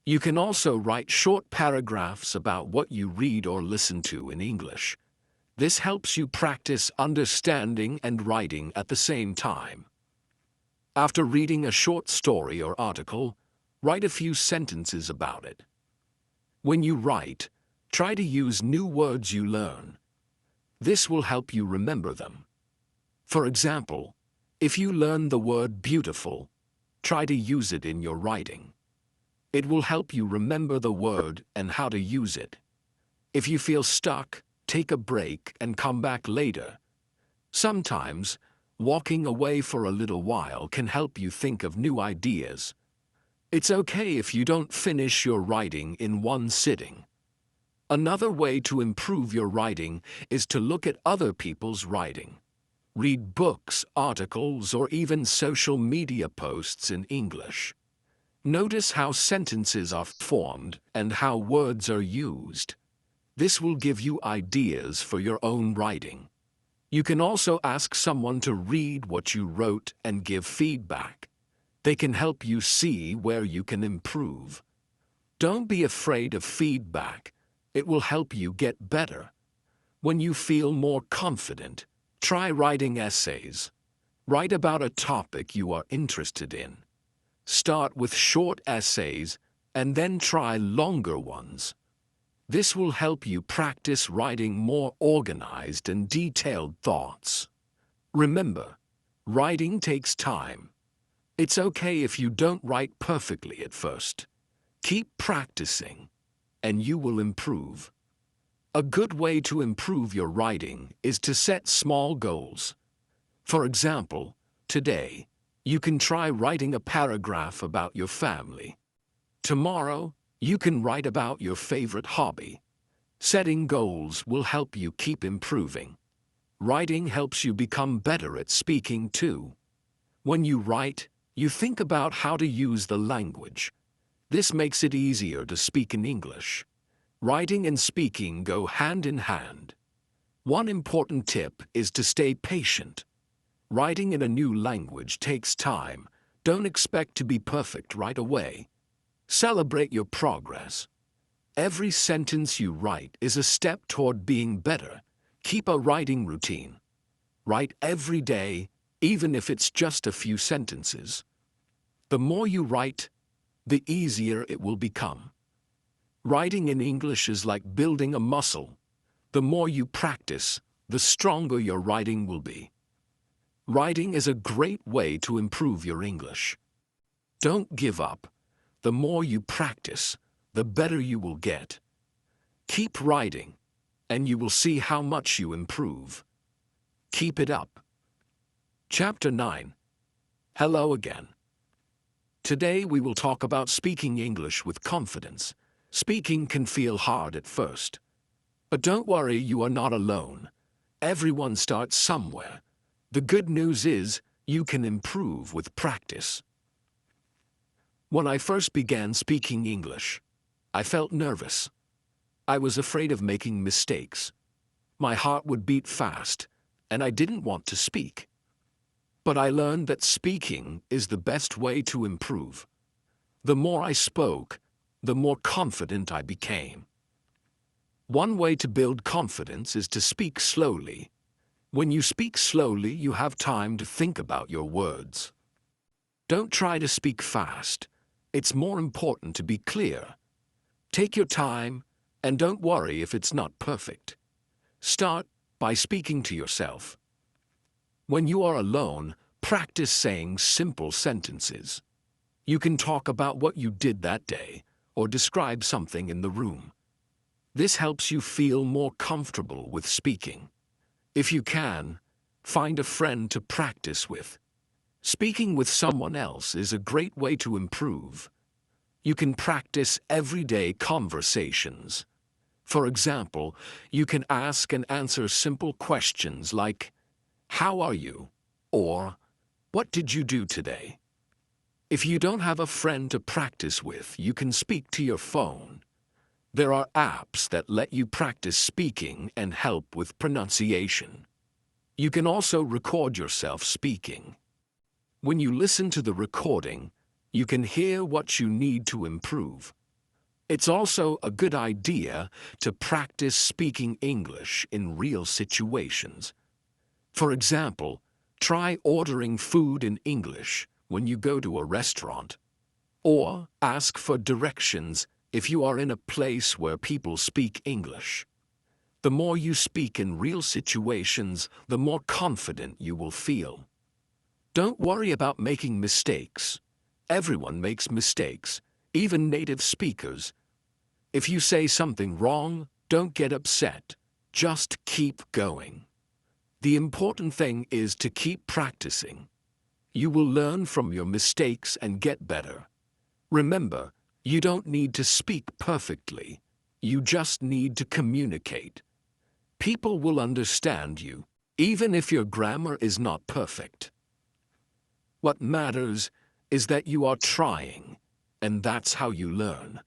You can also write short paragraphs about what you read or listen to in English. This helps you practice understanding and writing at the same time. After reading a short story or article, write a few sentences about it. When you write, try to use new words you learn. This will help you remember them. For example, if you learn the word beautiful, try to use it in your writing. It will help you remember the word and how to use it. If you feel stuck, take a break and come back later. Sometimes, walking away for a little while can help you think of new ideas. It's okay if you don't finish your writing in one sitting. Another way to improve your writing is to look at other people's writing. Read books, articles, or even social media posts in English. Notice how sentences are formed and how words are used. This will give you ideas for your own writing. You can also ask someone to read what you wrote and give feedback. They can help you see where you can improve. Don't be afraid of feedback. It will help you get better. When you feel more confident, try writing essays. Write about a topic you are interested in. Start with short essays and then try longer ones. This will help you practice writing more organized and detailed thoughts. Remember, writing takes time. It's okay if you don't write perfectly at first. Keep practicing, and you will improve. A good way to improve your writing is to set small goals. For example, today, you can try writing a paragraph about your family. Tomorrow, you can write about your favorite hobby. Setting goals will help you keep improving. Writing helps you become better at speaking too. When you write, you think about how to use the language. This makes it easier to speak in English. Writing and speaking go hand in hand. One important tip is to stay patient. Writing in a new language takes time. Don't expect to be perfect right away. Celebrate your progress. Every sentence you write is a step toward being better. Keep a writing routine. Write every day, even if it's just a few sentences. The more you write, the easier it will become. Writing in English is like building a muscle. The more you practice, the stronger your writing will be. Writing is a great way to improve your English. Don't give up. The more you practice, the better you will get. Keep writing, and you will see how much you improve. Keep it up. Chapter 9. Hello again. Today we will talk about speaking English with confidence. Speaking can feel hard at first. But don't worry, you are not alone. Everyone starts somewhere. The good news is, you can improve with practice. When I first began speaking English, I felt nervous. I was afraid of making mistakes. My heart would beat fast, and I didn't want to speak. But I learned that speaking is the best way to improve. The more I spoke, the more confident I became. One way to build confidence is to speak slowly. When you speak slowly, you have time to think about your words. Don't try to speak fast. It's more important to be clear. Take your time, and don't worry if it's not perfect. Start by speaking to yourself. When you are alone, practice saying simple sentences. You can talk about what you did that day, or describe something in the room. This helps you feel more comfortable with speaking. If you can, find a friend to practice with. Speaking with someone else is a great way to improve. You can practice everyday conversations. For example, you can ask and answer simple questions like, "How are you?" or "What did you do today?" If you don't have a friend to practice with, you can speak to your phone. There are apps that let you practice speaking and help with pronunciation. You can also record yourself speaking. When you listen to the recording, you can hear what you need to improve. It's also a good idea to practice speaking English in real situations. For example, try ordering food in English when you go to a restaurant. Or ask for directions if you are in a place where people speak English. The more you speak in real situations, the more confident you will feel. Don't worry about making mistakes. Everyone makes mistakes, even native speakers. If you say something wrong, don't get upset. Just keep going. The important thing is to keep practicing. You will learn from your mistakes and get better. Remember, you don't need to speak perfectly. You just need to communicate. People will understand you, even if your grammar is not perfect. What matters is that you are trying, and that's how you learn.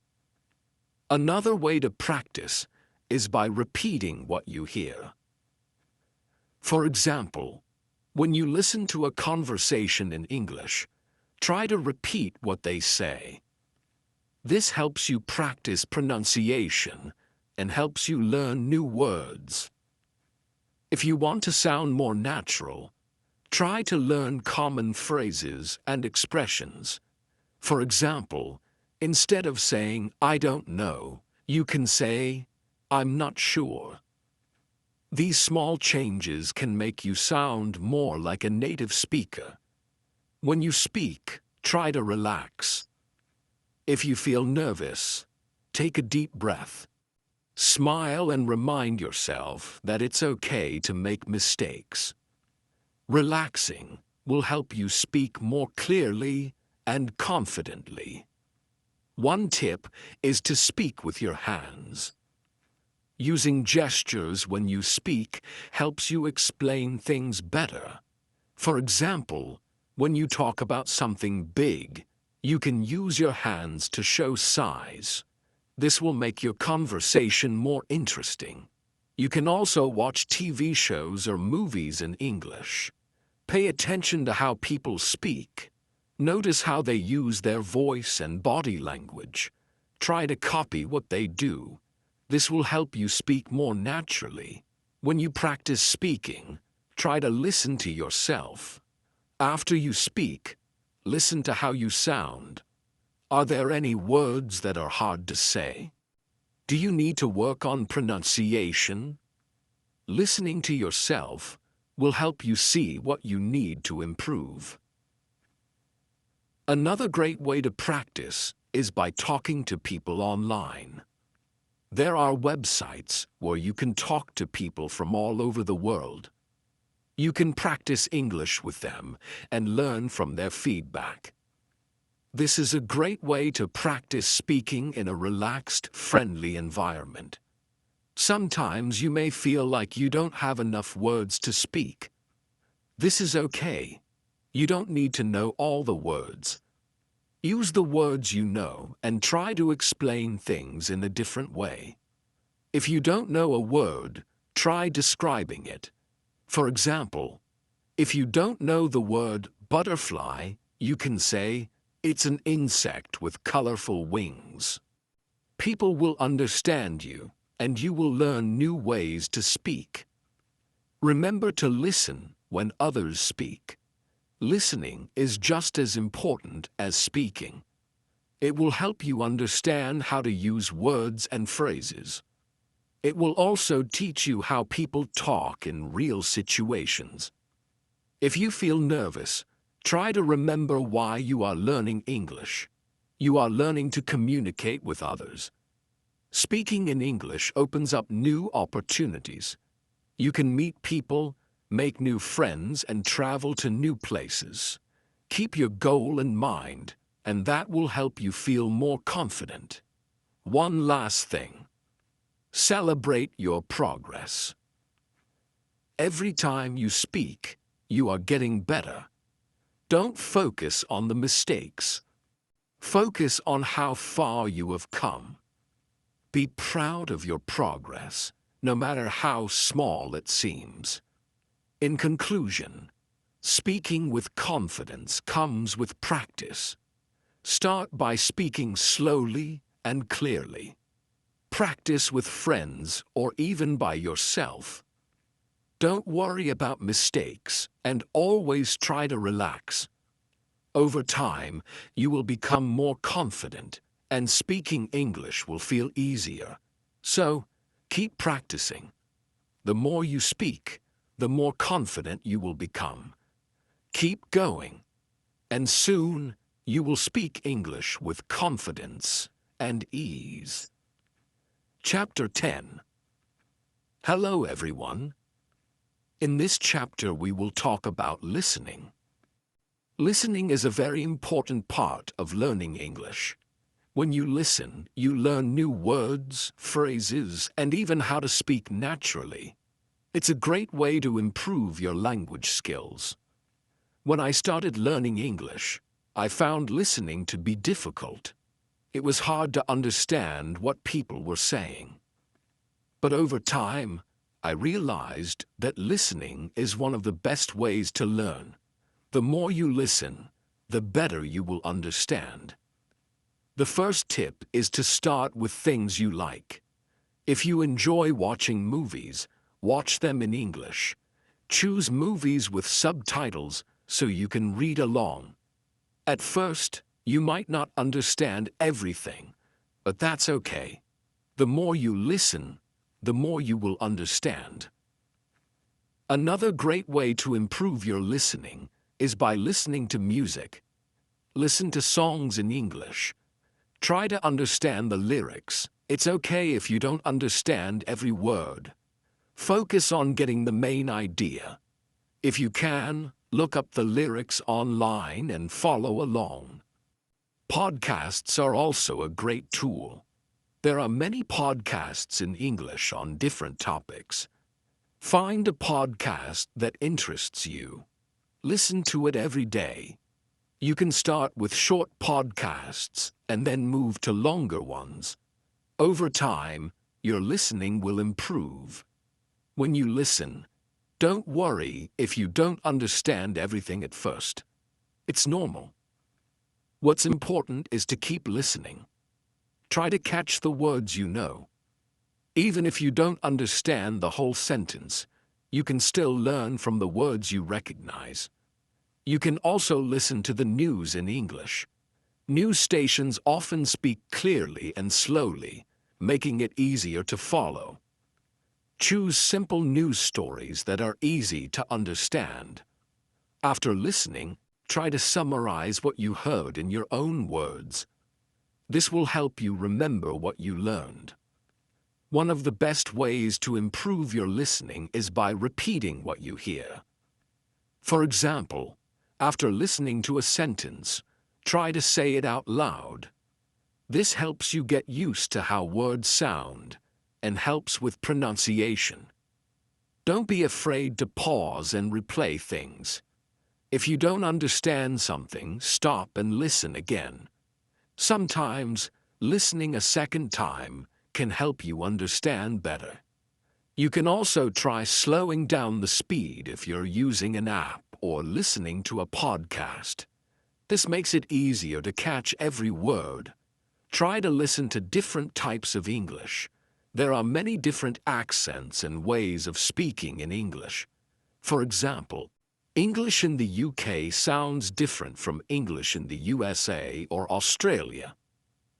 Another way to practice is by repeating what you hear. For example, when you listen to a conversation in English, try to repeat what they say. This helps you practice pronunciation and helps you learn new words. If you want to sound more natural, try to learn common phrases and expressions. For example, instead of saying, "I don't know," you can say, "I'm not sure." These small changes can make you sound more like a native speaker. When you speak, try to relax. If you feel nervous, take a deep breath. Smile and remind yourself that it's okay to make mistakes. Relaxing will help you speak more clearly and confidently. One tip is to speak with your hands. Using gestures when you speak helps you explain things better. For example, when you talk about something big, you can use your hands to show size. This will make your conversation more interesting. You can also watch TV shows or movies in English. Pay attention to how people speak. Notice how they use their voice and body language. Try to copy what they do. This will help you speak more naturally. When you practice speaking, try to listen to yourself. After you speak, listen to how you sound. Are there any words that are hard to say? Do you need to work on pronunciation? Listening to yourself will help you see what you need to improve. Another great way to practice is by talking to people online. There are websites where you can talk to people from all over the world. You can practice English with them and learn from their feedback. This is a great way to practice speaking in a relaxed, friendly environment. Sometimes you may feel like you don't have enough words to speak. This is okay. You don't need to know all the words. Use the words you know and try to explain things in a different way. If you don't know a word, try describing it. For example, if you don't know the word butterfly, you can say, "It's an insect with colorful wings." People will understand you, and you will learn new ways to speak. Remember to listen when others speak. Listening is just as important as speaking. It will help you understand how to use words and phrases. It will also teach you how people talk in real situations. If you feel nervous, try to remember why you are learning English. You are learning to communicate with others. Speaking in English opens up new opportunities. You can meet people, make new friends, and travel to new places. Keep your goal in mind, and that will help you feel more confident. One last thing. Celebrate your progress. Every time you speak, you are getting better. Don't focus on the mistakes. Focus on how far you have come. Be proud of your progress, no matter how small it seems. In conclusion, speaking with confidence comes with practice. Start by speaking slowly and clearly. Practice with friends or even by yourself. Don't worry about mistakes and always try to relax. Over time, you will become more confident and speaking English will feel easier. So, keep practicing. The more you speak, the more confident you will become. Keep going, and soon you will speak English with confidence and ease. Chapter 10. Hello everyone. In this chapter we will talk about listening. Listening is a very important part of learning English. When you listen, you learn new words, phrases, and even how to speak naturally. It's a great way to improve your language skills. When I started learning English, I found listening to be difficult. It was hard to understand what people were saying. But over time, I realized that listening is one of the best ways to learn. The more you listen, the better you will understand. The first tip is to start with things you like. If you enjoy watching movies, watch them in English. Choose movies with subtitles so you can read along. At first, you might not understand everything, but that's okay. The more you listen, the more you will understand. Another great way to improve your listening is by listening to music. Listen to songs in English. Try to understand the lyrics. It's okay if you don't understand every word. Focus on getting the main idea. If you can, look up the lyrics online and follow along. Podcasts are also a great tool. There are many podcasts in English on different topics. Find a podcast that interests you. Listen to it every day. You can start with short podcasts and then move to longer ones. Over time, your listening will improve. When you listen, don't worry if you don't understand everything at first. It's normal. What's important is to keep listening. Try to catch the words you know. Even if you don't understand the whole sentence, you can still learn from the words you recognize. You can also listen to the news in English. News stations often speak clearly and slowly, making it easier to follow. Choose simple news stories that are easy to understand. After listening, try to summarize what you heard in your own words. This will help you remember what you learned. One of the best ways to improve your listening is by repeating what you hear. For example, after listening to a sentence, try to say it out loud. This helps you get used to how words sound and helps with pronunciation. Don't be afraid to pause and replay things. If you don't understand something, stop and listen again. Sometimes, listening a second time can help you understand better. You can also try slowing down the speed if you're using an app or listening to a podcast. This makes it easier to catch every word. Try to listen to different types of English. There are many different accents and ways of speaking in English. For example, English in the UK sounds different from English in the USA or Australia.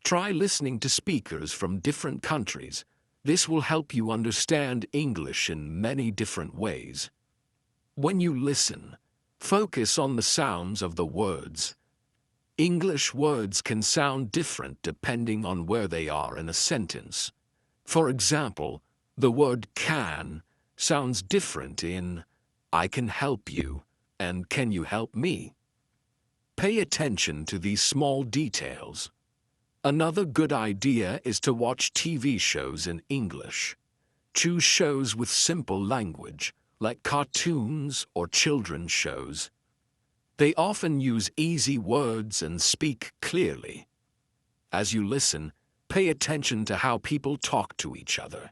Try listening to speakers from different countries. This will help you understand English in many different ways. When you listen, focus on the sounds of the words. English words can sound different depending on where they are in a sentence. For example, the word can sounds different in I can help you and can you help me? Pay attention to these small details. Another good idea is to watch TV shows in English. Choose shows with simple language, like cartoons or children's shows. They often use easy words and speak clearly. As you listen, pay attention to how people talk to each other.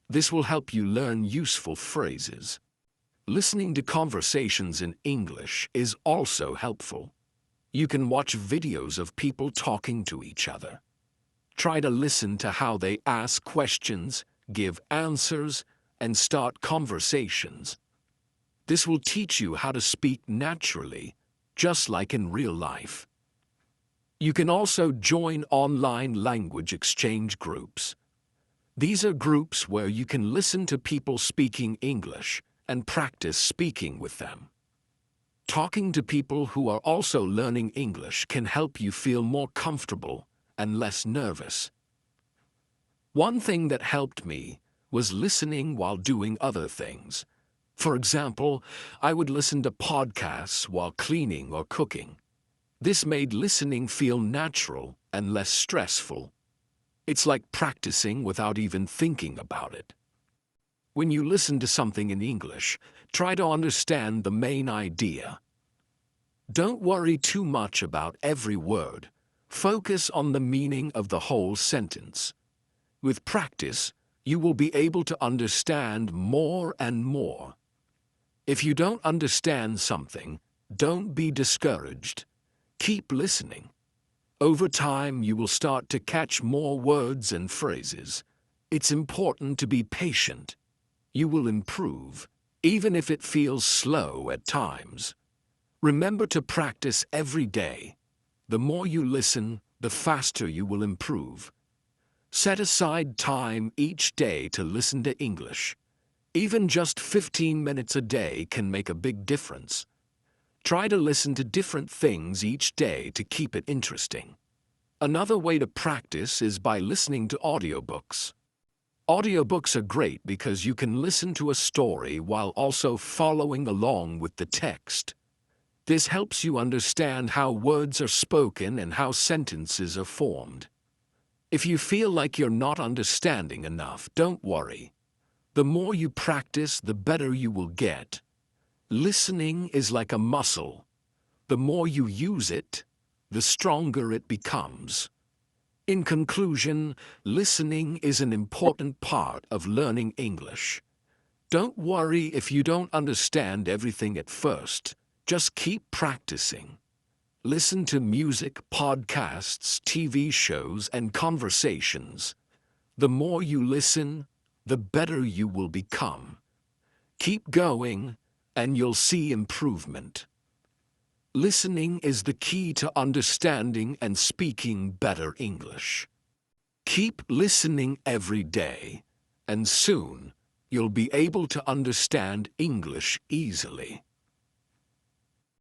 This will help you learn useful phrases. Listening to conversations in English is also helpful. You can watch videos of people talking to each other. Try to listen to how they ask questions, give answers, and start conversations. This will teach you how to speak naturally, just like in real life. You can also join online language exchange groups. These are groups where you can listen to people speaking English and practice speaking with them. Talking to people who are also learning English can help you feel more comfortable and less nervous. One thing that helped me was listening while doing other things. For example, I would listen to podcasts while cleaning or cooking. This made listening feel natural and less stressful. It's like practicing without even thinking about it. When you listen to something in English, try to understand the main idea. Don't worry too much about every word. Focus on the meaning of the whole sentence. With practice, you will be able to understand more and more. If you don't understand something, don't be discouraged. Keep listening. Over time, you will start to catch more words and phrases. It's important to be patient. You will improve, even if it feels slow at times. Remember to practice every day. The more you listen, the faster you will improve. Set aside time each day to listen to English. Even just 15 minutes a day can make a big difference. Try to listen to different things each day to keep it interesting. Another way to practice is by listening to audiobooks. Audiobooks are great because you can listen to a story while also following along with the text. This helps you understand how words are spoken and how sentences are formed. If you feel like you're not understanding enough, don't worry. The more you practice, the better you will get. Listening is like a muscle. The more you use it, the stronger it becomes. In conclusion, listening is an important part of learning English. Don't worry if you don't understand everything at first. Just keep practicing. Listen to music, podcasts, TV shows, and conversations. The more you listen, the better you will become. Keep going, and you'll see improvement. Listening is the key to understanding and speaking better English. Keep listening every day, and soon you'll be able to understand English easily.